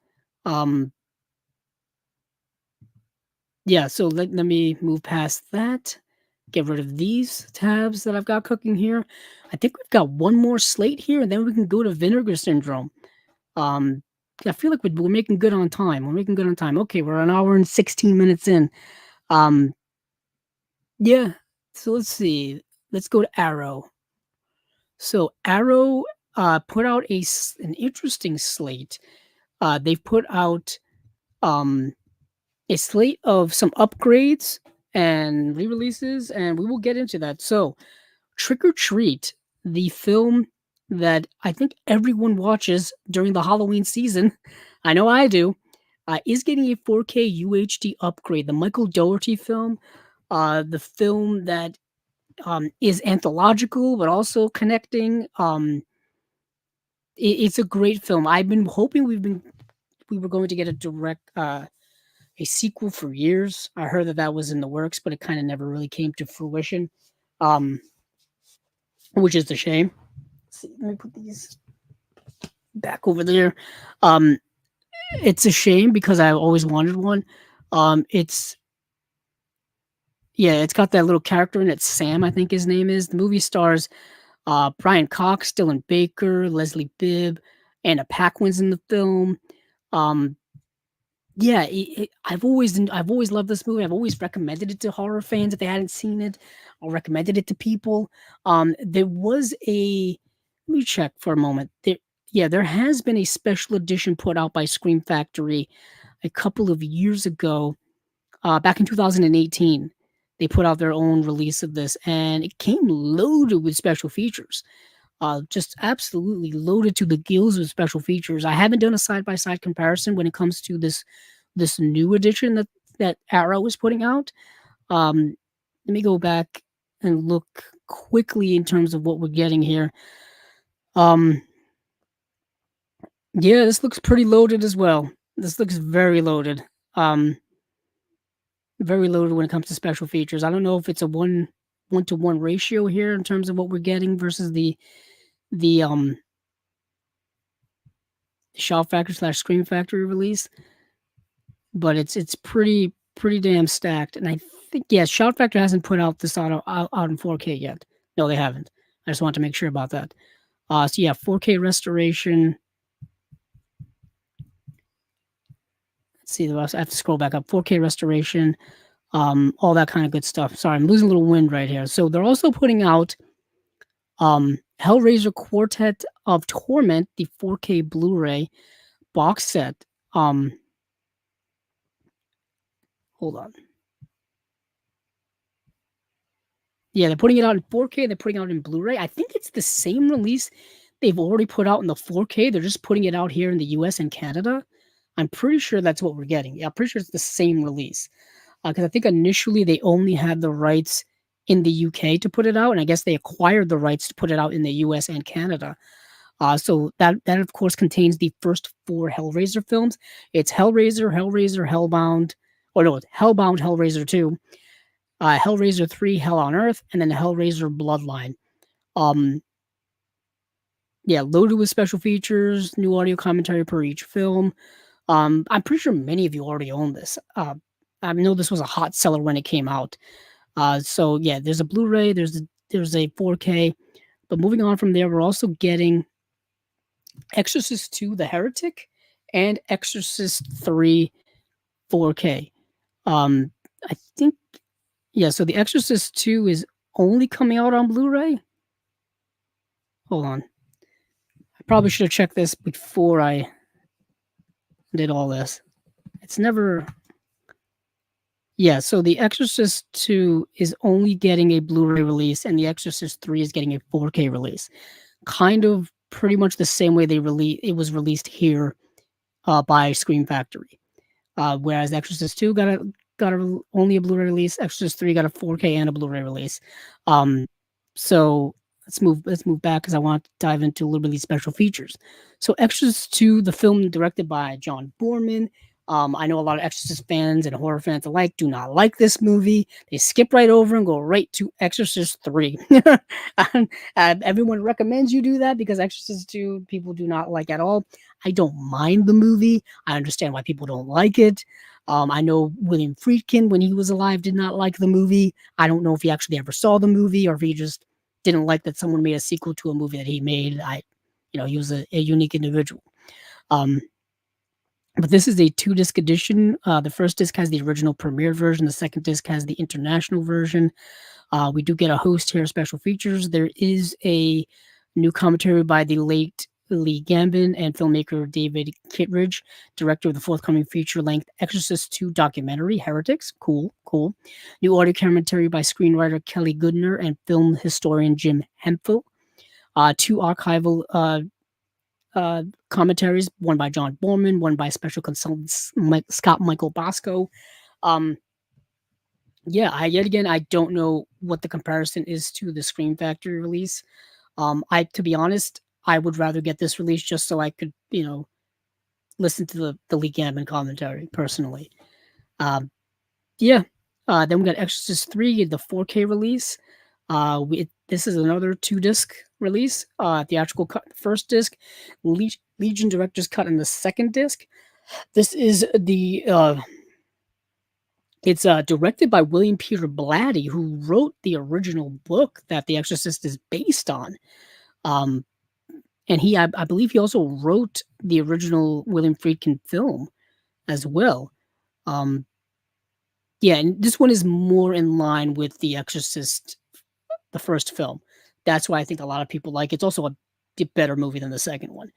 Speaker 1: Um, yeah, so let me move past that. Get rid of these tabs that I've got cooking here. I think we've got one more slate here, and then we can go to Vinegar Syndrome. Um, I feel like we're making good on time. We're making good on time. Okay, we're an hour and 16 minutes in. Um, yeah. So let's see. Let's go to Arrow. So Arrow put out an interesting slate. They've put out um, a slate of some upgrades and re-releases, and we will get into that. So Trick or Treat, the film that I think everyone watches during the Halloween season, I know I do, is getting a 4K UHD upgrade. The Michael Dougherty film, the film that is anthological but also connecting. It's a great film. I've been hoping we were going to get a sequel for years. I heard that was in the works, but it kind of never really came to fruition, um, which is a shame. Let's see, let me put these back over there. Um, it's a shame because I always wanted one. It's it's got that little character in it, Sam, I think his name is. The movie stars Brian Cox, Dylan Baker, Leslie Bibb, Anna Paquin's in the film. Um, I've always loved this movie. I've always recommended it to horror fans if they hadn't seen it. I recommended it to people. There was let me check for a moment. There has been a special edition put out by Scream Factory a couple of years ago, back in 2018. They put out their own release of this, and it came loaded with special features. Just absolutely loaded to the gills with special features. I haven't done a side by side comparison when it comes to this new edition that Arrow is putting out. Let me go back and look quickly in terms of what we're getting here. Um, yeah, this looks pretty loaded as well. This looks very loaded. Um, very loaded when it comes to special features. I don't know if it's a one to one ratio here in terms of what we're getting versus the Shout Factory / Scream Factory release, but it's pretty damn stacked. And I think Shout Factory hasn't put out this out in 4K yet. No, they haven't. I just want to make sure about that. So yeah, 4K restoration. Let's see, I have to scroll back up. 4K restoration, all that kind of good stuff. Sorry, I'm losing a little wind right here. So they're also putting out Hellraiser Quartet of Torment, the 4K Blu-ray box set. Hold on. Yeah, they're putting it out in 4K. They're putting it out in Blu-ray. I think it's the same release they've already put out in the 4K. They're just putting it out here in the US and Canada. I'm pretty sure that's what we're getting. Yeah, I'm pretty sure it's the same release. Because I think initially they only had the rights in the UK to put it out, and I guess they acquired the rights to put it out in the US and Canada. So that of course contains the first 4 Hellraiser films. It's Hellraiser, Hellraiser, Hellbound, or no, it's Hellbound, Hellraiser 2, Hellraiser 3, Hell on Earth, and then Hellraiser Bloodline. Um, yeah, loaded with special features, new audio commentary per each film. I'm pretty sure many of you already own this. I know this was a hot seller when it came out. So yeah, there's a Blu-ray, there's a 4K. But moving on from there, we're also getting Exorcist II: The Heretic and Exorcist III 4K. Um, I think yeah. So the Exorcist 2 is only coming out on Blu-ray. Hold on, I probably should have checked this before I did all this. It's never. Yeah, so The Exorcist 2 is only getting a Blu-ray release, and The Exorcist 3 is getting a 4K release. Kind of pretty much the same way it was released here by Scream Factory. Whereas Exorcist 2 got only a Blu-ray release, Exorcist 3 got a 4K and a Blu-ray release. So let's move back because I want to dive into a little bit of these special features. So Exorcist 2, the film directed by John Boorman. I know a lot of Exorcist fans and horror fans alike do not like this movie. They skip right over and go right to Exorcist 3. Everyone recommends you do that because Exorcist 2 people do not like at all. I don't mind the movie. I understand why people don't like it. I know William Friedkin, when he was alive, did not like the movie. I don't know if he actually ever saw the movie or if he just didn't like that someone made a sequel to a movie that he made. He was a unique individual. But this is a 2-disc edition. The first disc has the original premiere version. The second disc has the international version. We do get a host here, special features. There is a new commentary by the late Lee Gambin and filmmaker David Kittredge, director of the forthcoming feature-length Exorcist II documentary, Heretics. Cool. New audio commentary by screenwriter Kelly Goodner and film historian Jim Hemphill. 2 archival commentaries, one by John Boorman, one by special consultant Scott Michael Bosco. Yet again, I don't know what the comparison is to the Scream Factory release. To be honest, I would rather get this release just so I could, listen to the Lee Gambin commentary personally. Then we got Exorcist 3, the 4K release. This is another 2-disc release. Theatrical cut, first disc, Legion director's cut in the second disc. This is it's directed by William Peter Blatty, who wrote the original book that The Exorcist is based on. And I believe he also wrote the original William Friedkin film as well. And this one is more in line with The Exorcist, the first film. That's why I think a lot of people like it. It's also a better movie than the second one.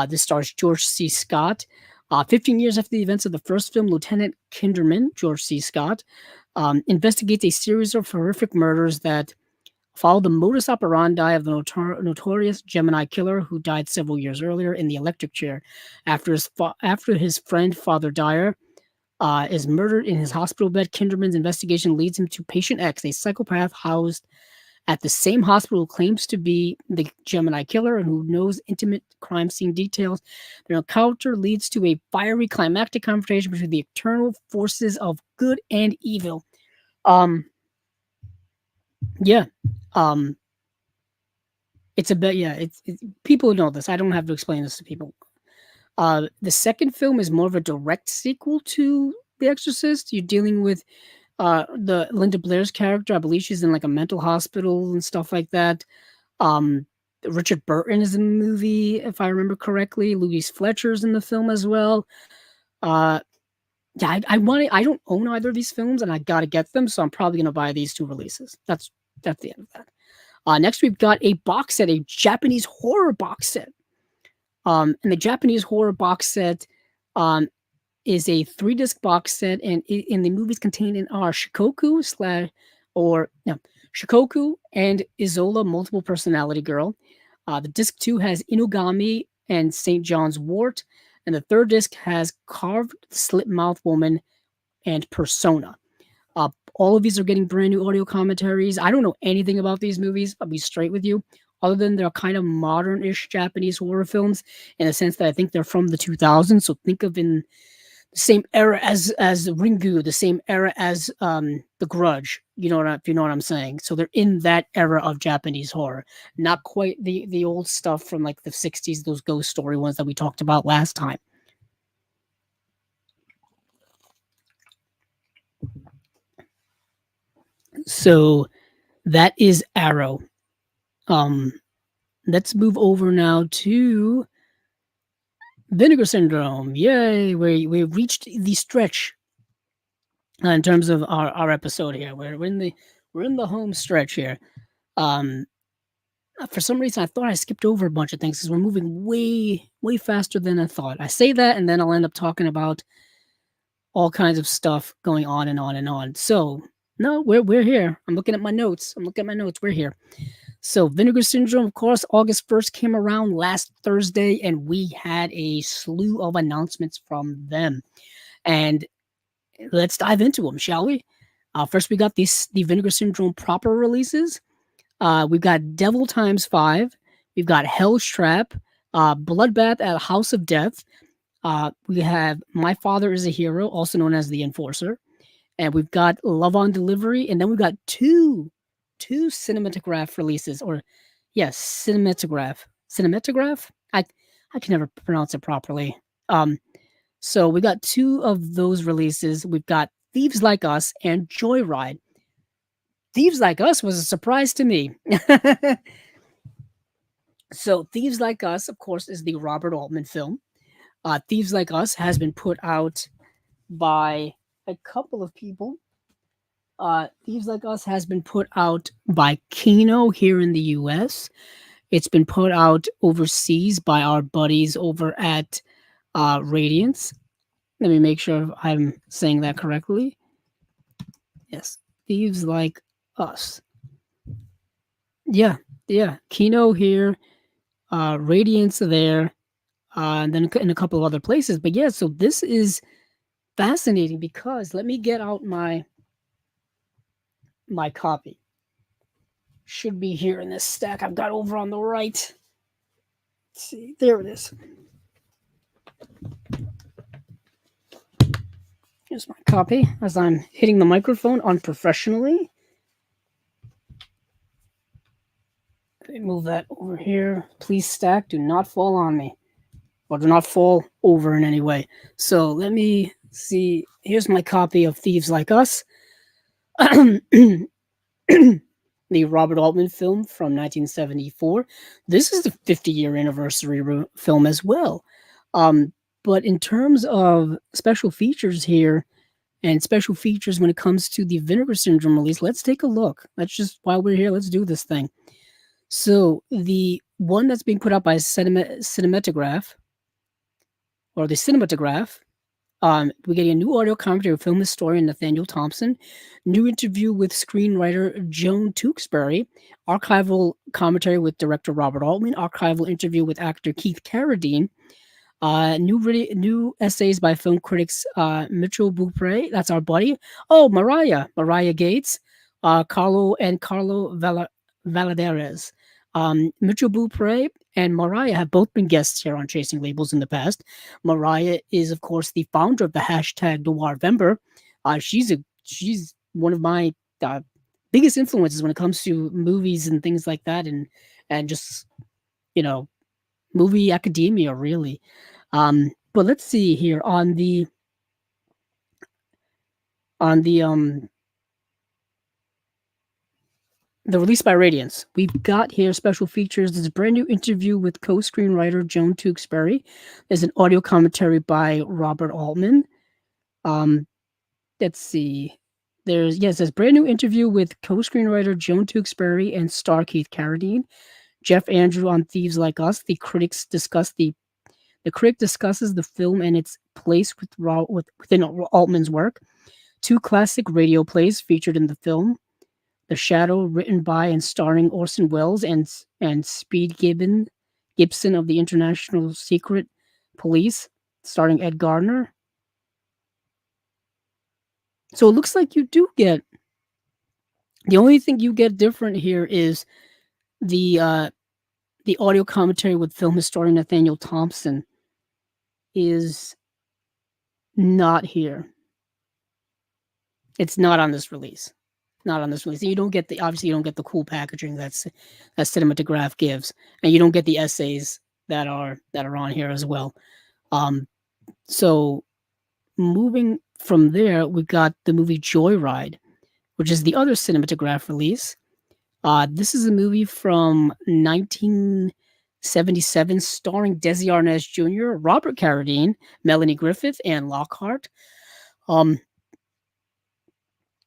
Speaker 1: This stars George C. Scott. 15 years after the events of the first film, Lieutenant Kinderman, George C. Scott, investigates a series of horrific murders that follow the modus operandi of the notorious Gemini killer who died several years earlier in the electric chair after his friend, Father Dyer, is murdered in his hospital bed. Kinderman's investigation leads him to Patient X, a psychopath housed at the same hospital who claims to be the Gemini killer and who knows intimate crime scene details. Their encounter leads to a fiery climactic confrontation between the eternal forces of good and evil. It's a bit, it's people know this. I don't have to explain this to people. The second film is more of a direct sequel to The Exorcist. You're dealing with the Linda Blair's character. I believe she's in like a mental hospital and stuff like that. Richard Burton is in the movie, if I remember correctly. Louise Fletcher's in the film as well. I don't own either of these films, and I gotta get them, so I'm probably gonna buy these 2 releases. That's the end of that. Next, we've got a box set, a Japanese horror box set. And the Japanese horror box set is a 3-disc box set, and the movies contained in are Shikoku and Isola, Multiple Personality Girl. The disc 2 has Inugami and St. John's Wort, and the 3rd disc has Carved Slit Mouth Woman and Persona. All of these are getting brand new audio commentaries. I don't know anything about these movies. I'll be straight with you. other than they're kind of modern-ish Japanese horror films in the sense that I think they're from the 2000s. So think of in the same era as Ringu, the same era as The Grudge. If you know what I'm saying. So they're in that era of Japanese horror, not quite the old stuff from like the 60s, those ghost story ones that we talked about last time. So that is Arrow. Let's move over now to Vinegar Syndrome. Yay! We've reached the stretch in terms of our episode here. We're in the home stretch here. Um, for some reason, I thought I skipped over a bunch of things because we're moving way faster than I thought. I say that, and then I'll end up talking about all kinds of stuff going on and on and on. So no, we're here. I'm looking at my notes. We're here. So Vinegar Syndrome, of course, August 1st came around last Thursday, and we had a slew of announcements from them. And let's dive into them, shall we? First, we got the Vinegar Syndrome proper releases. We've got Devil Times 5. We've got Hell's Trap, Bloodbath at House of Death. We have My Father is a Hero, also known as The Enforcer. And we've got Love on Delivery. And then we've got two cinematograph releases. Or, yes, Cinematograph? I can never pronounce it properly. So we got two of those releases. We've got Thieves Like Us and Joyride. Thieves Like Us was a surprise to me. So Thieves Like Us, of course, is the Robert Altman film. Thieves Like Us has been put out by a couple of people. Thieves Like Us has been put out by Kino here in the US. It's been put out overseas by our buddies over at Radiance. Let me make sure I'm saying that correctly. Yes, Thieves Like Us. Yeah. Kino here, Radiance there, and then in a couple of other places. But yeah, so this is fascinating because let me get out my copy. Should be here in this stack I've got over on the right. Let's see, there it is. Here's my copy as I'm hitting the microphone unprofessionally. Let me move that over here. Please stack, do not fall on me. Or do not fall over in any way. So let me see. Here's my copy of Thieves Like Us. The Robert Altman film from 1974. This is the 50-year anniversary film as well. But in terms of special features here, and special features when it comes to the Vinegar Syndrome release, let's take a look. While we're here, let's do this thing. So the one that's being put out by Cinematograph, or the Cinematograph, we're getting a new audio commentary with film historian Nathaniel Thompson, new interview with screenwriter Joan Tewksbury, archival commentary with director Robert Altman, archival interview with actor Keith Carradine, new essays by film critics Mitchell Beaupre, that's our buddy. Oh, Mariah Gates, Carlo Valadares. Mitchell Beaupre and Mariah have both been guests here on Chasing Labels in the past. Mariah is, of course, the founder of the hashtag Noirvember. She's one of my biggest influences when it comes to movies and things like that, and just movie academia, really. But let's see here on the release by Radiance. We've got here special features. There's a brand new interview with co-screenwriter Joan Tewksbury. There's an audio commentary by Robert Altman. Let's see. There's a brand new interview with co-screenwriter Joan Tewksbury and star Keith Carradine. Jeff Andrew on Thieves Like Us. The critic discusses the film and its place within Altman's work. Two classic radio plays featured in the film. The Shadow, written by and starring Orson Welles and Speed Gibson of the International Secret Police, starring Ed Gardner. So it looks like you do get. The only thing you get different here is the The audio commentary with film historian Nathaniel Thompson is not here. It's not on this release. Not on this release. You don't get the obviously you don't get the cool packaging that Cinematograph gives, and you don't get the essays that are on here as well. Um, so moving from there, we've got the movie Joyride, which is the other Cinematograph release. This is a movie from 1977 starring Desi Arnaz Jr., Robert Carradine, Melanie Griffith, and Lockhart. Um,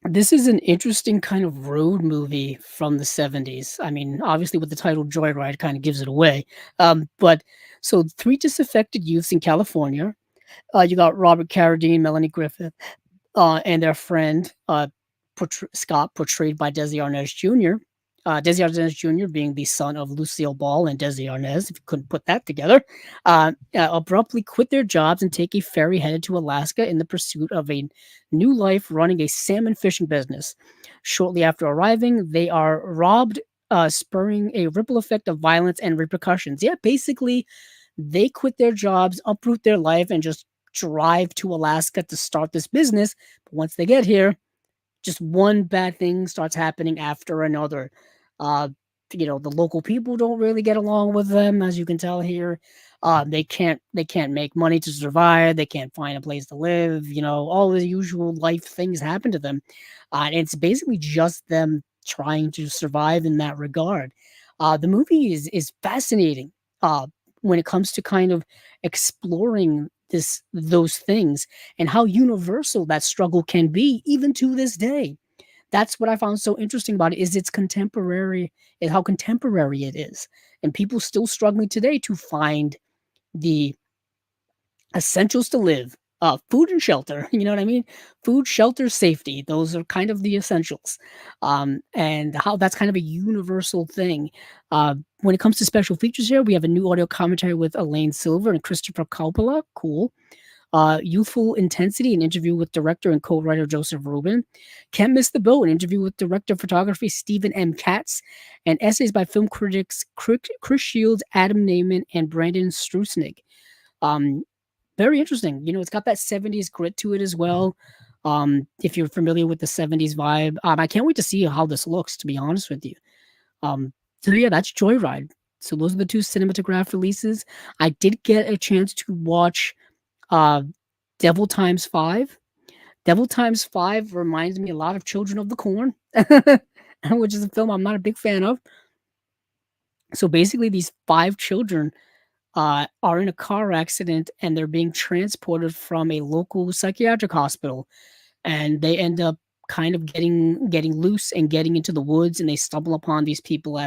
Speaker 1: this is an interesting kind of road movie from the 70s. I mean, obviously, with the title Joyride kind of gives it away. But so three disaffected youths in California. You got Robert Carradine, Melanie Griffith, and their friend Scott, portrayed by Desi Arnaz Jr. Desi Arnaz Jr. being the son of Lucille Ball and Desi Arnaz, if you couldn't put that together, abruptly quit their jobs and take a ferry headed to Alaska in the pursuit of a new life running a salmon fishing business. Shortly after arriving, they are robbed, spurring a ripple effect of violence and repercussions. Yeah, basically, they quit their jobs, uproot their life, and just drive to Alaska to start this business. But once they get here, just one bad thing starts happening after another. Uh, the local people don't really get along with them, as you can tell here. They can't make money to survive. They can't find a place to live. All the usual life things happen to them. And it's basically just them trying to survive in that regard. The movie is fascinating when it comes to kind of exploring those things and how universal that struggle can be even to this day. That's what I found so interesting about it is its contemporary and how contemporary it is. And people still struggling today to find the essentials to live. Food and shelter, you know what I mean? Food, shelter, safety. Those are kind of the essentials. And how that's kind of a universal thing. When it comes to special features here, we have a new audio commentary with Elaine Silver and Christopher Coppola. Cool. Youthful Intensity, an interview with director and co-writer Joseph Rubin. Can't Miss the Boat, an interview with director of photography Stephen M. Katz, and essays by film critics Chris Shields, Adam Naiman, and Brandon Strusnig. Very interesting. It's got that 70s grit to it as well. If you're familiar with the 70s vibe, I can't wait to see how this looks, to be honest with you. So yeah, that's Joyride. So those are the two Cinematograph releases. I did get a chance to watch uh, Devil Times 5. Devil Times 5 reminds me a lot of Children of the Corn, which is a film I'm not a big fan of. So basically, these 5 children are in a car accident and they're being transported from a local psychiatric hospital, and they end up kind of getting loose and getting into the woods, and they stumble upon these people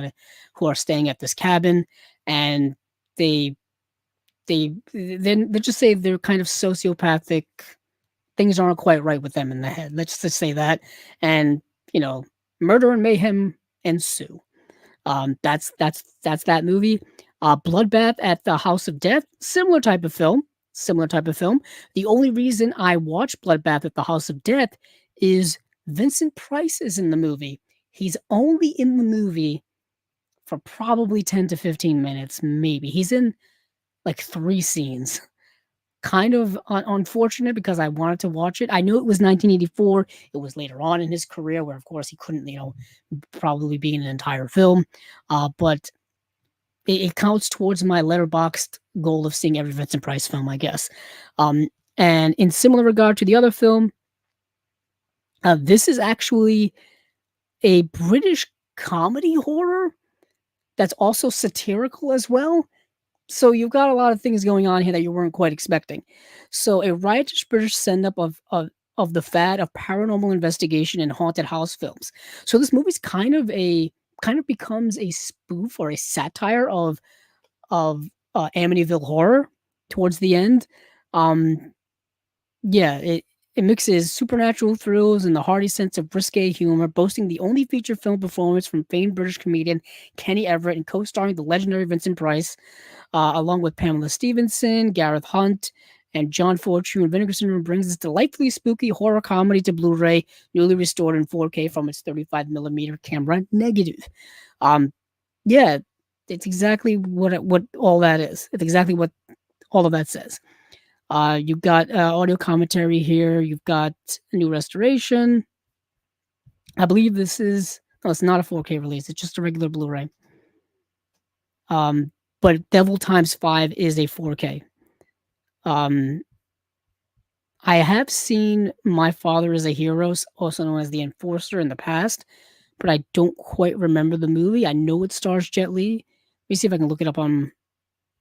Speaker 1: who are staying at this cabin, and they then let's just say they're kind of sociopathic. Things aren't quite right with them in the head. Let's just say that, and murder and mayhem ensue. That's that movie. Bloodbath at the House of Death, similar type of film. Similar type of film. The only reason I watched Bloodbath at the House of Death is Vincent Price is in the movie. He's only in the movie for probably 10 to 15 minutes, maybe. He's in like 3 scenes. Kind of unfortunate because I wanted to watch it. I knew it was 1984. It was later on in his career where, of course, he couldn't, probably be in an entire film. But it counts towards my letterboxed goal of seeing every Vincent Price film, I guess. And in similar regard to the other film, this is actually a British comedy horror that's also satirical as well. So you've got a lot of things going on here that you weren't quite expecting. So a riotous British send-up of the fad of paranormal investigation and haunted house films. So this movie's kind of becomes a spoof or a satire of Amityville horror towards the end. Yeah, it mixes supernatural thrills and the hearty sense of risque humor, boasting the only feature film performance from famed British comedian Kenny Everett and co-starring the legendary Vincent Price, along with Pamela Stevenson, Gareth Hunt, and John Fortune. Vinegar Syndrome brings this delightfully spooky horror comedy to Blu-ray, newly restored in 4K from its 35mm camera negative. Yeah, It's exactly what all that is. It's exactly what all of that says. You've got audio commentary here. You've got a new restoration. I believe this is no, it's not a 4K release. It's just a regular Blu-ray. Um, but Devil Times 5 is a 4K. Um, I have seen My Father is a Hero, also known as The Enforcer, in the past, but I don't quite remember the movie. I know it stars Jet Li. Let me see if I can look it up on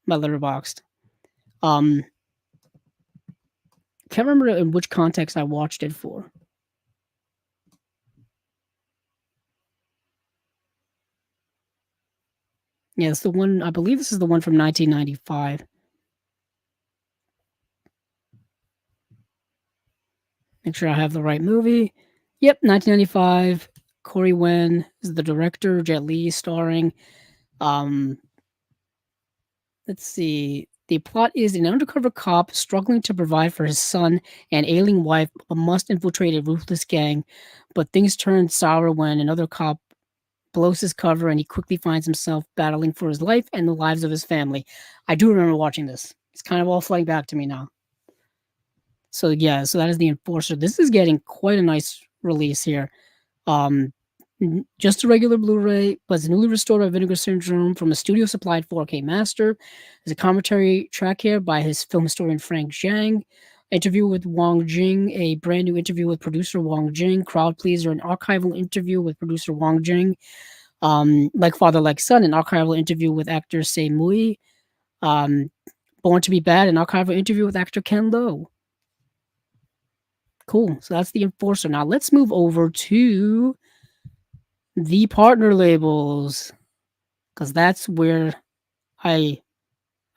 Speaker 1: my Letterboxd. Um, can't remember in which context I watched it for. Yeah, it's the one. I believe this is the one from 1995. Make sure I have the right movie. Yep, 1995. Corey Wen is the director. Jet Li starring. Um, let's see. The plot is an undercover cop struggling to provide for his son and ailing wife, but must infiltrate a ruthless gang. But things turn sour when another cop blows his cover and he quickly finds himself battling for his life and the lives of his family. I do remember watching this. It's kind of all flooding back to me now. So yeah, so that is the Enforcer. This is getting quite a nice release here. Um, just a regular Blu-ray, but it's newly restored by Vinegar Syndrome from a studio-supplied 4K master. There's a commentary track here by his film historian Frank Zhang. Interview with Wang Jing, a brand new interview with producer Wang Jing, crowd pleaser, an archival interview with producer Wang Jing, like Father Like Son, an archival interview with actor Sei Mui, um, Born to Be Bad, an archival interview with actor Ken Lo. Cool. So that's the Enforcer. Now let's move over to the partner labels because that's where I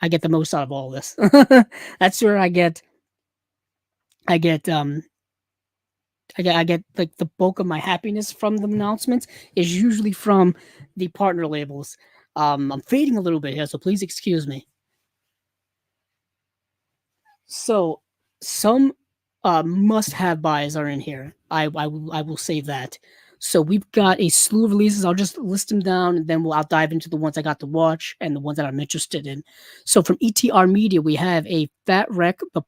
Speaker 1: I get the most out of all this. That's where I get I get like the bulk of my happiness from the announcements is usually from the partner labels. I'm fading a little bit here, so please excuse me. So some must-have buys are in here. I will say that. So we've got a slew of releases. I'll just list them down, and then I'll dive into the ones I got to watch and the ones that I'm interested in. So from ETR Media, we have a Fat Wreck, the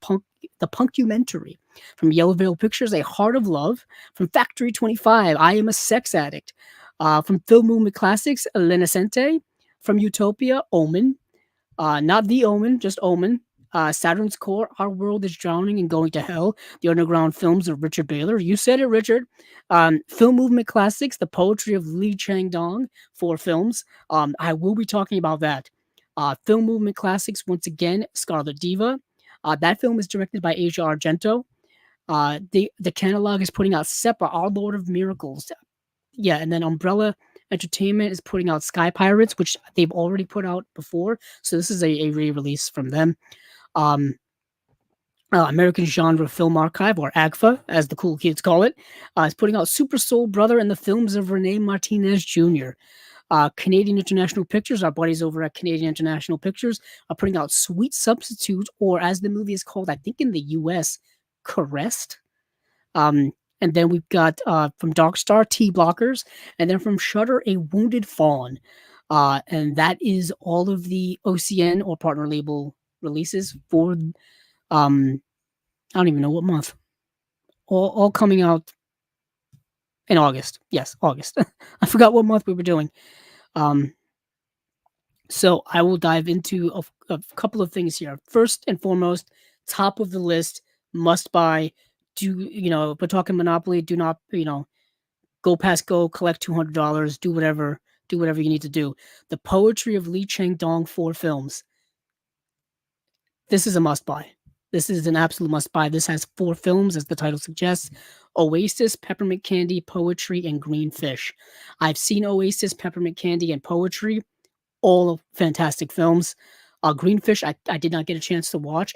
Speaker 1: Punkumentary. From Yellow Veil Pictures, A Heart of Love. From Factory 25, I Am a Sex Addict. From Film Movement Classics, L'Innocente. From Utopia, Omen. Not The Omen, just Omen. Saturn's Core, Our World is Drowning and Going to Hell, the underground films of Richard Baylor. You said it, Richard. Film Movement Classics, The Poetry of Li Chang-dong, 4 films. I will be talking about that. Film Movement Classics, once again, Scarlet Diva. That film is directed by Asia Argento. The catalog is putting out Seppa, Our Lord of Miracles. Yeah, and then Umbrella Entertainment is putting out Sky Pirates, which they've already put out before. So this is a re-release from them. Um, American Genre Film Archive, or AGFA, as the cool kids call it, is putting out Super Soul Brother and the films of Rene Martinez Jr. Canadian International Pictures, our buddies over at Canadian International Pictures, are putting out Sweet Substitute, or as the movie is called, I think in the US, Caressed. And then we've got from Darkstar, T Blockers, and then from Shudder, A Wounded Fawn. And that is all of the OCN or partner label releases for I don't even know what month. All coming out in August. Yes, August. I forgot what month we were doing. Um, so I will dive into a couple of things here. First and foremost, top of the list, must buy. If we're talking Monopoly, do not, go past go, collect $200, do whatever you need to do. The Poetry of Li Chang-dong, 4 films. This is a must buy. This is an absolute must buy. This has 4 films, as the title suggests: Oasis, Peppermint Candy, Poetry, and Green Fish. I've seen Oasis, Peppermint Candy, and Poetry, all fantastic films. Green Fish, I did not get a chance to watch.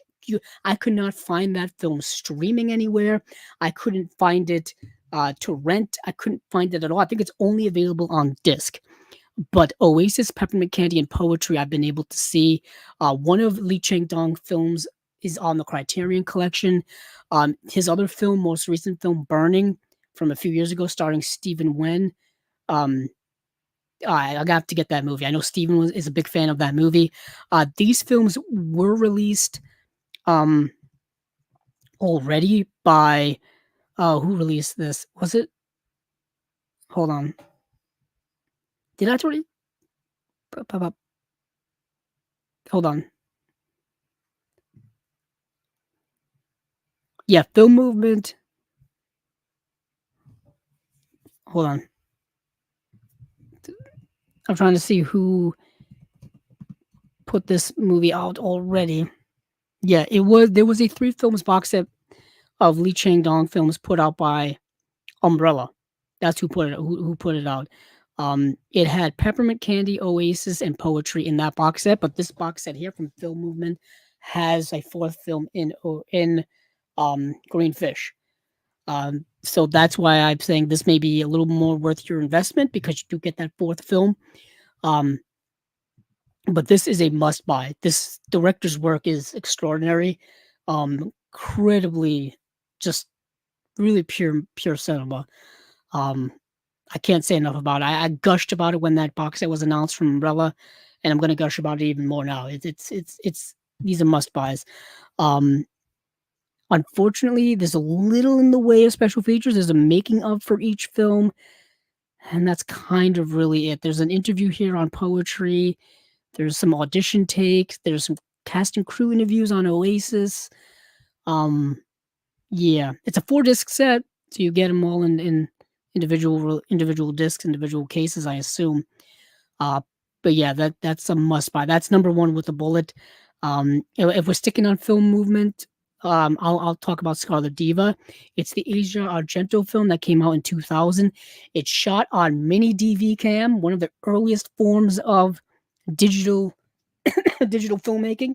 Speaker 1: I could not find that film streaming anywhere. I couldn't find it to rent. I couldn't find it at all. I think it's only available on disc. But Oasis, Peppermint Candy, and Poetry, I've been able to see. One of Li Chang-dong films is on the Criterion Collection. His other film, most recent film, Burning, from a few years ago, starring Stephen Wen. Um, I got to get that movie. I know Steven is a big fan of that movie. These films were released um, already by who released this? Was it? Hold on. Did I already? Hold on. Yeah, Film Movement. Hold on. I'm trying to see who put this movie out already. Yeah, it was there was a 3 films box set of Lee Chang-dong films put out by Umbrella. That's who put it out. It had Peppermint Candy, Oasis, and Poetry in that box set, but this box set here from Film Movement has a 4th film in Green Fish. So that's why I'm saying this may be a little more worth your investment because you do get that 4th film. Um, but this is a must buy. This director's work is extraordinary, incredibly, just really pure cinema. Um, I can't say enough about it. I gushed about it when that box set was announced from Umbrella, and I'm gonna gush about it even more now. It's these are must buys. Um, Unfortunately, there's a little in the way of special features. There's a making of for each film, and that's kind of really it. There's an interview here on Poetry. There's some audition takes. There's some cast and crew interviews on Oasis. Um, yeah, it's a 4-disc set, so you get them all in individual discs, individual cases, I assume. Uh, but yeah, that's a must buy. That's number 1 with a bullet. If we're sticking on Film Movement, I'll talk about Scarlet Diva. It's the Asia Argento film that came out in 2000. It's shot on mini DV cam, one of the earliest forms of digital digital filmmaking.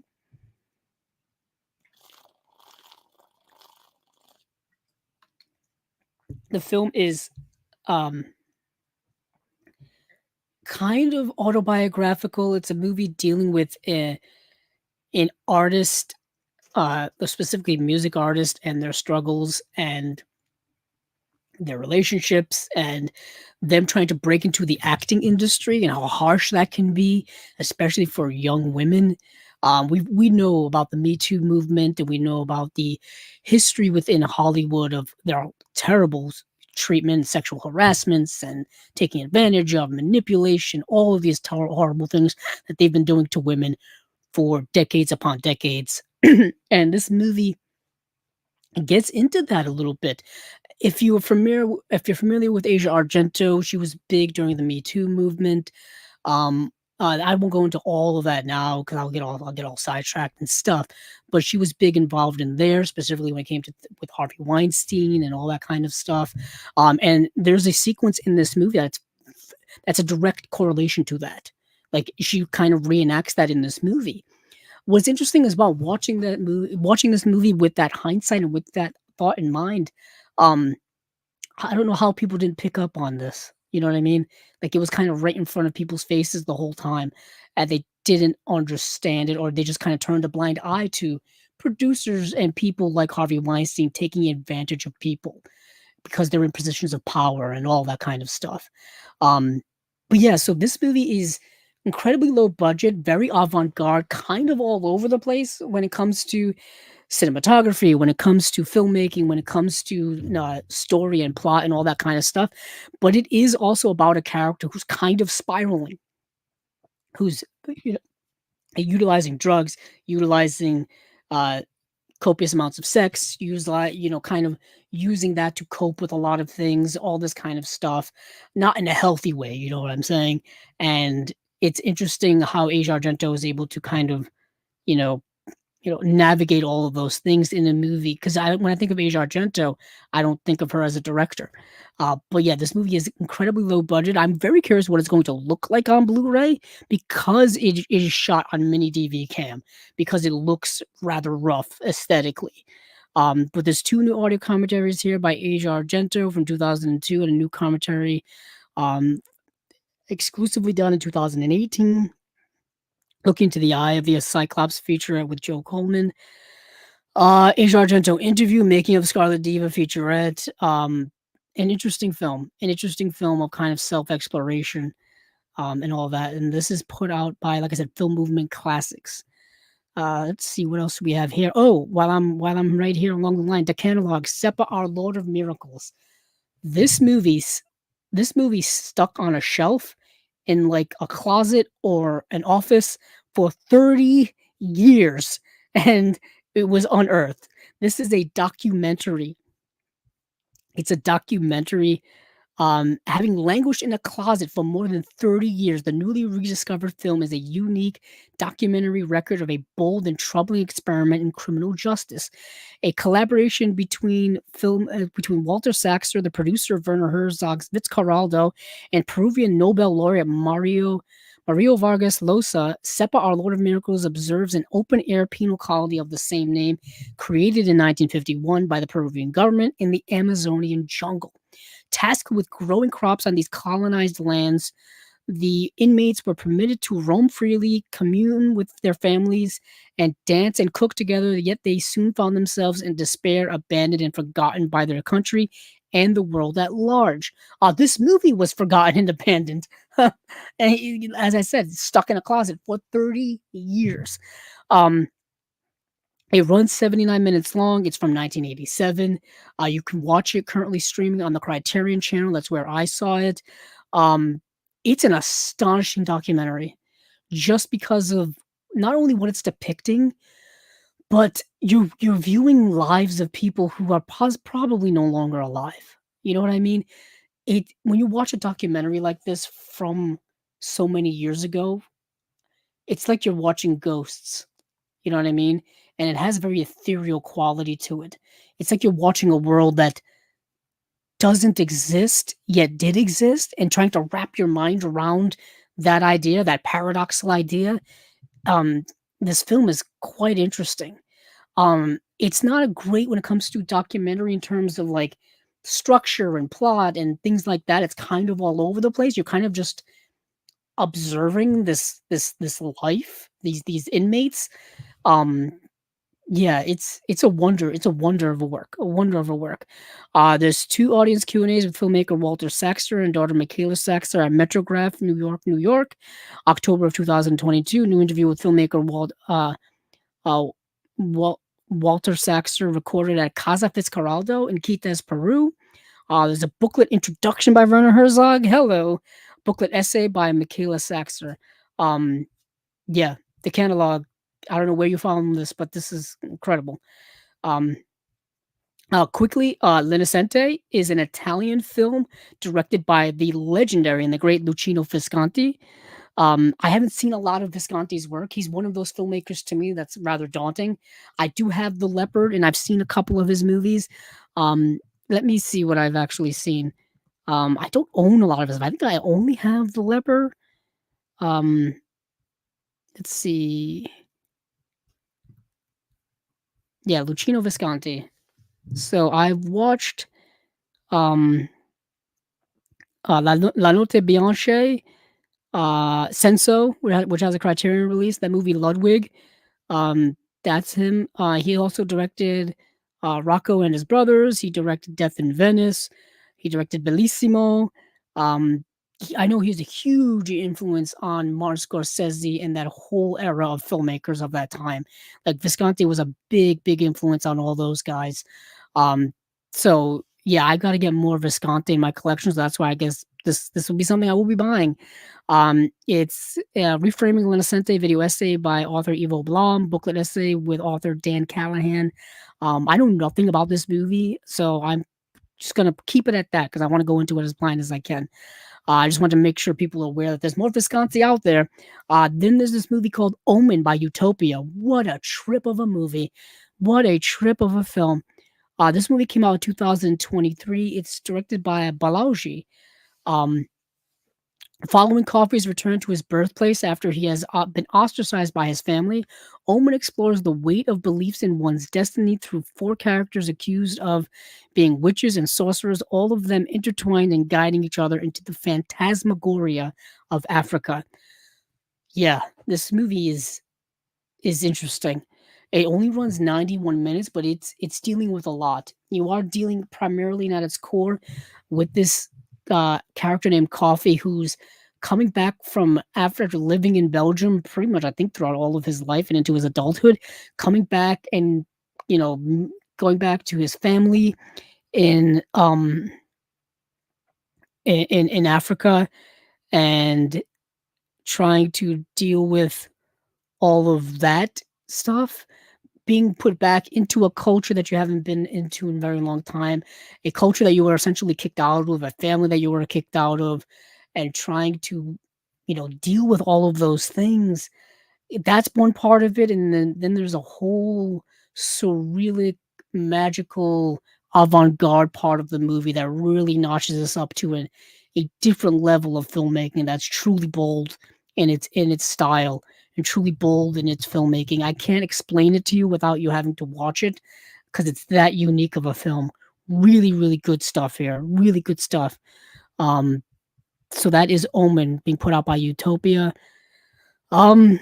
Speaker 1: The film is um, kind of autobiographical. It's a movie dealing with an artist, specifically music artist, and their struggles and their relationships and them trying to break into the acting industry and how harsh that can be, especially for young women. We know about the Me Too movement and we know about the history within Hollywood of their terrible treatment, sexual harassments, and taking advantage of manipulation, all of these horrible things that they've been doing to women for decades upon decades. And this movie gets into that a little bit. If you're familiar with Asia Argento, she was big during the Me Too movement. I won't go into all of that now because I'll get all sidetracked and stuff. But she was big involved in there, specifically when it came to with Harvey Weinstein and all that kind of stuff. And there's a sequence in this movie that's a direct correlation to that. Like she kind of reenacts that in this movie. What's interesting is about watching this movie with that hindsight and with that thought in mind. Um, I don't know how people didn't pick up on this. You know what I mean? Like it was kind of right in front of people's faces the whole time, and they didn't understand it, or they just kind of turned a blind eye to producers and people like Harvey Weinstein taking advantage of people because they're in positions of power and all that kind of stuff. Um, but yeah, so this movie is incredibly low budget, very avant-garde, kind of all over the place when it comes to cinematography, when it comes to filmmaking, when it comes to story and plot and all that kind of stuff. But it is also about a character who's kind of spiraling, who's you know, utilizing drugs, utilizing uh, copious amounts of sex, kind of using that to cope with a lot of things, all this kind of stuff, not in a healthy way. You know what I'm saying? And it's interesting how Asia Argento is able to kind of, you know, navigate all of those things in a movie. Because when I think of Asia Argento, I don't think of her as a director. But yeah, this movie is incredibly low budget. I'm very curious what it's going to look like on Blu-ray because it is shot on mini DV cam because it looks rather rough aesthetically. But there's 2 new audio commentaries here by Asia Argento from 2002 and a new commentary um, exclusively done in 2018. Look into the Eye of the Cyclops featurette with Joe Coleman. Asia Argento interview, Making of Scarlet Diva featurette. An interesting film of kind of self exploration. and all that. And this is put out by, like I said, Film Movement Classics. Let's see what else we have here. Oh, while I'm right here along the line, the catalog, Seppa, Our Lord of Miracles. This movie's this movie stuck on a shelf in like a closet or an office for 30 years and it was unearthed. This is a documentary. It's a documentary having languished in a closet for more than 30 years, the newly rediscovered film is a unique documentary record of a bold and troubling experiment in criminal justice. A collaboration between Walter Saxer, the producer of Werner Herzog's Fitzcarraldo, and Peruvian Nobel laureate Mario Vargas Llosa, SEPA, Our Lord of Miracles, observes an open-air penal colony of the same name, created in 1951 by the Peruvian government in the Amazonian jungle. Tasked with growing crops on these colonized lands, the inmates were permitted to roam freely, commune with their families, and dance and cook together, yet they soon found themselves in despair, abandoned and forgotten by their country and the world at large. This movie was forgotten and abandoned. And as I said, stuck in a closet for 30 years. Um, it runs 79 minutes long. It's from 1987. You can watch it currently streaming on the Criterion channel. That's where I saw it. Um, it's an astonishing documentary just because of not only what it's depicting, but you're viewing lives of people who are probably no longer alive. You know what I mean? It when you watch a documentary like this from so many years ago, it's like you're watching ghosts. You know what I mean? And it has a very ethereal quality to it. It's like you're watching a world that doesn't exist yet did exist, and trying to wrap your mind around that idea, that paradoxical idea. Um, this film is quite interesting. It's not a great when it comes to documentary in terms of like structure and plot and things like that. It's kind of all over the place. You're kind of just observing this life, these inmates. Um, yeah, it's a wonder. It's a wonder of a work. A wonder of a work. There's two audience Q&As with filmmaker Walter Saxter and daughter Michaela Saxter at Metrograph, New York, New York, October of 2022. New interview with filmmaker uh, Wal- Walter Saxter recorded at Casa Fitzcarraldo in Quités, Peru. There's a booklet introduction by Werner Herzog. Hello. Booklet essay by Michaela Saxter. Um, yeah, the catalog. I don't know where you found this, but this is incredible. Um, quickly, L'Innocente is an Italian film directed by the legendary and the great Luchino Visconti. I haven't seen a lot of Visconti's work. He's one of those filmmakers to me that's rather daunting. I do have The Leopard, and I've seen a couple of his movies. Um, Let me see what I've actually seen. I don't own a lot of his. I think I only have The Leopard. Um, let's see. Yeah, Luchino Visconti. So I've watched um La Notte Bianche, Senso, which has a Criterion release. That movie Ludwig, that's him. He also directed Rocco and His Brothers. He directed Death in Venice. He directed Bellissimo. I know he's a huge influence on Martin Scorsese and that whole era of filmmakers of that time. Like Visconti was a big, big influence on all those guys. Um, so yeah, I got to get more Visconti in my collection. So that's why I guess this will be something I will be buying. It's Reframing L'Innocente video essay by author Ivo Blom, booklet essay with author Dan Callahan. I know nothing about this movie, so I'm just gonna keep it at that because I want to go into it as blind as I can. I just want to make sure people are aware that there's more Visconti out there. Then there's this movie called Omen by Utopia. What a trip of a movie! What a trip of a film! This movie came out in 2023. It's directed by Balaji. Um, Following Coffey's return to his birthplace after he has been ostracized by his family, Omen explores the weight of beliefs in one's destiny through four characters accused of being witches and sorcerers, all of them intertwined and guiding each other into the phantasmagoria of Africa. Yeah, this movie is interesting. It only runs 91 minutes, but it's dealing with a lot. You are dealing primarily at its core with this character named Coffee, who's coming back from after living in Belgium pretty much, I think, throughout all of his life and into his adulthood, coming back and, you know, going back to his family in, in Africa, and trying to deal with all of that stuff, being put back into a culture that you haven't been into in a very long time, a culture that you were essentially kicked out of, a family that you were kicked out of, and trying to, deal with all of those things. That's one part of it, and then there's a whole surreal, magical, avant-garde part of the movie that really notches us up to a different level of filmmaking that's truly bold in its style, and truly bold in its filmmaking. I can't explain it to you without you having to watch it, because it's that unique of a film. Really, really good stuff here. Really good stuff. Um, so that is Omen, being put out by Utopia. Um,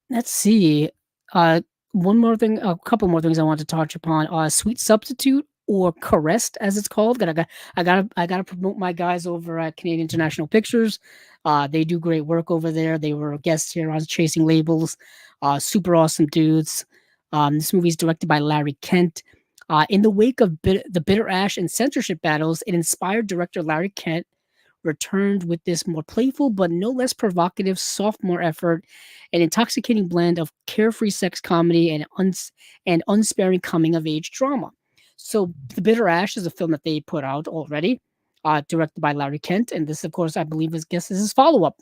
Speaker 1: Let's see. Uh, One more thing, a couple more things I want to touch upon. Sweet Substitute, or Caressed, as it's called. I gotta promote my guys over at Canadian International Pictures. They do great work over there. They were guests here on Chasing Labels. Super awesome dudes. This movie is directed by Larry Kent. In the wake of the Bitter Ash and censorship battles, it inspired director Larry Kent returned with this more playful but no less provocative sophomore effort, an intoxicating blend of carefree sex comedy and unsparing coming of age drama. So, The Bitter Ash is a film that they put out already, directed by Larry Kent, and this, of course, I believe, is his follow up.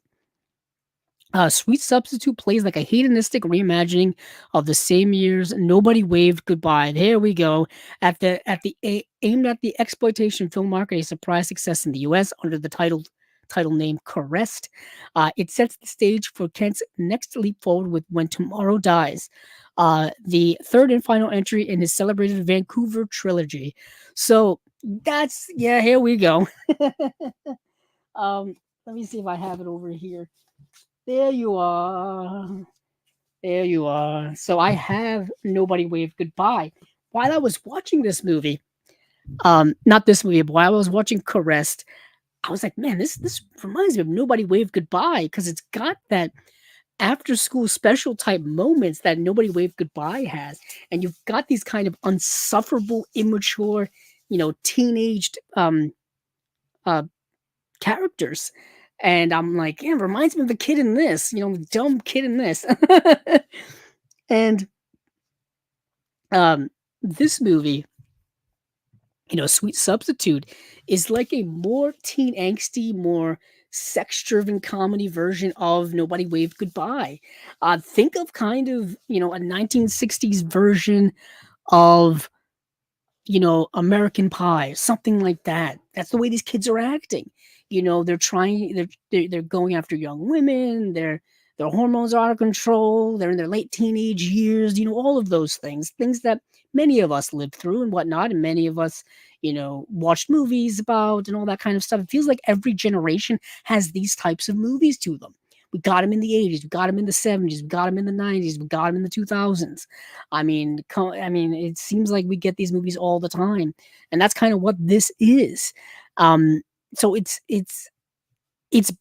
Speaker 1: Sweet Substitute plays like a hedonistic reimagining of the same year's Nobody Waved Goodbye. There we go. Aimed at the exploitation film market, a surprise success in the U.S. under the title name Caressed. It sets the stage for Kent's next leap forward with When Tomorrow Dies, the third and final entry in his celebrated Vancouver trilogy. So that's, yeah. Here we go. Let me see if I have it over here. There you are. There you are. So I have Nobody Waved Goodbye. While I was watching this movie, not this movie, but while I was watching Caressed, I was like, man, this reminds me of Nobody Waved Goodbye, because it's got that after school special type moments that Nobody Waved Goodbye has. And you've got these kind of unsufferable, immature, teenaged uh characters. And I'm like, yeah, it reminds me of the kid in this, the dumb kid in this. And this movie, Sweet Substitute, is like a more teen angsty, more sex driven comedy version of Nobody Waved Goodbye. Think of kind of, a 1960s version of, American Pie, something like that. That's the way these kids are acting. They're going after young women. Their hormones are out of control. They're in their late teenage years. All of those things that many of us lived through and whatnot, and many of us, watched movies about and all that kind of stuff. It feels like every generation has these types of movies to them. We got them in the 80s, we got them in the 70s, we got them in the 90s, we got them in the 2000s. It seems like we get these movies all the time, and that's kind of what this is. So it's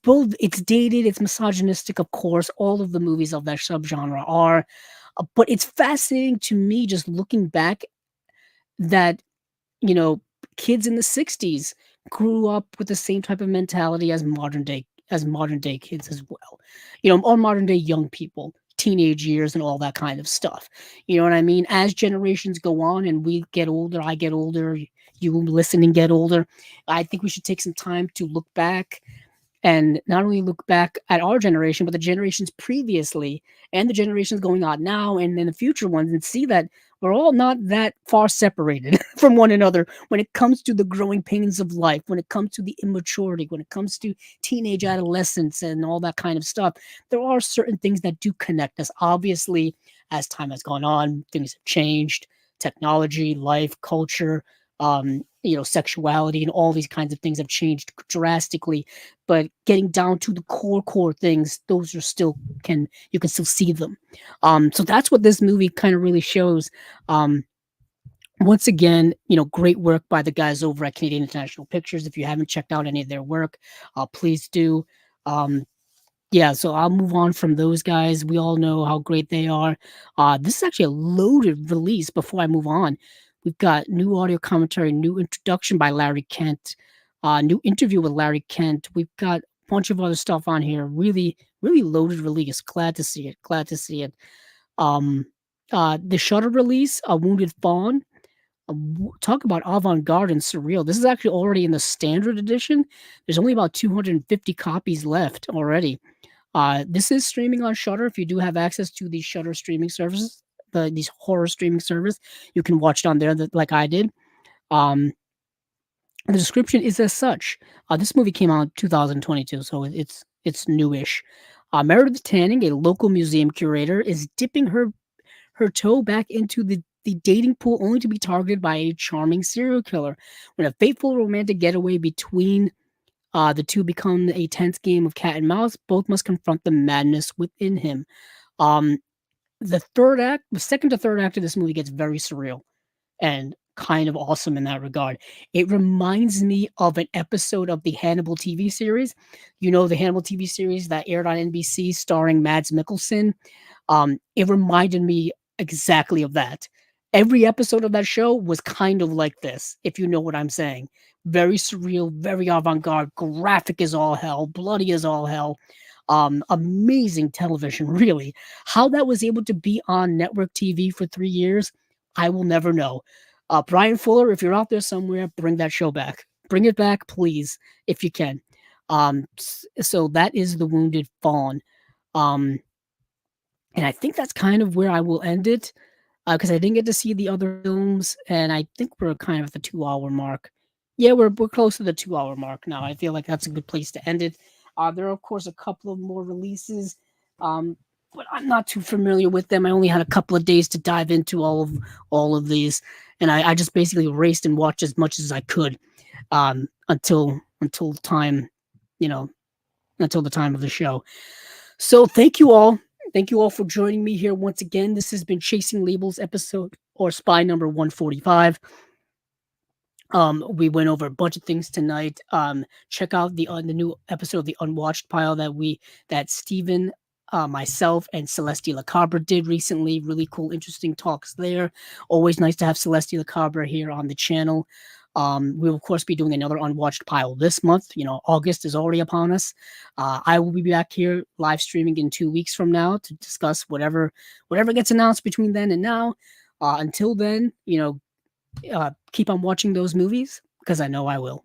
Speaker 1: both, it's dated, it's misogynistic, of course. All of the movies of that subgenre are, but it's fascinating to me just looking back that, you know, kids in the 60s grew up with the same type of mentality as modern day kids as well. Or modern day young people, teenage years and all that kind of stuff. You know what I mean? As generations go on and we get older, I get older, you listening get older, I think we should take some time to look back, and not only look back at our generation, but the generations previously and the generations going on now and then the future ones, and see that we're all not that far separated from one another when it comes to the growing pains of life, when it comes to the immaturity, when it comes to teenage adolescence and all that kind of stuff. There are certain things that do connect us. Obviously, as time has gone on, things have changed. Technology, life, culture, sexuality, and all these kinds of things have changed drastically. But getting down to the core things, those are still, you can still see them. So that's what this movie kind of really shows. Um, Once again, great work by the guys over at Canadian International Pictures. If you haven't checked out any of their work, please do. Um, yeah, so I'll move on from those guys. We all know how great they are. This is actually a loaded release before I move on. We've got new audio commentary, new introduction by Larry Kent, new interview with Larry Kent. We've got a bunch of other stuff on here. Really, really loaded release. Glad to see it. Glad to see it. Um, the Shutter release, A Wounded Fawn. Talk about avant-garde and surreal. This is actually already in the standard edition. There's only about 250 copies left already. This is streaming on Shutter. If you do have access to these Shutter streaming services, these horror streaming service, you can watch it on there, like I did. Um, the description is as such. This movie came out in 2022, so it's newish. Meredith Tanning, a local museum curator, is dipping her toe back into the dating pool only to be targeted by a charming serial killer. When a fateful romantic getaway between the two become a tense game of cat and mouse, both must confront the madness within him. Um, the second to third act of this movie gets very surreal and kind of awesome in that regard. It reminds me of an episode of the Hannibal TV series. You know, the Hannibal TV series that aired on NBC starring Mads Mikkelsen. It reminded me exactly of that. Every episode of that show was kind of like this, if you know what I'm saying. Very surreal, very avant-garde, graphic as all hell, bloody as all hell. Amazing television, really. How that was able to be on network TV for 3 years, I will never know. Brian Fuller, if you're out there somewhere, bring that show back. Bring it back, please, if you can. So that is The Wounded Fawn. Um, and I think that's kind of where I will end it, because I didn't get to see the other films, and I think we're kind of at the 2-hour mark. Yeah, we're close to the 2-hour mark now. I feel like that's a good place to end it. There are, of course, a couple of more releases, um, but I'm not too familiar with them. I only had a couple of days to dive into all of these, and I just basically raced and watched as much as I could, until time, you know, until the time of the show. So thank you all. Thank you all for joining me here once again. This has been Chasing Labels episode or spy number 145. We went over a bunch of things tonight. Check out the new episode of the Unwatched Pile that Steven, myself, and Celeste Lacabre did recently. Really cool, interesting talks there. Always nice to have Celeste Lacabre here on the channel. We will, of course, be doing another Unwatched Pile this month. You know, August is already upon us. I will be back here live streaming in 2 weeks from now to discuss whatever gets announced between then and now. Until then, keep on watching those movies because I know I will.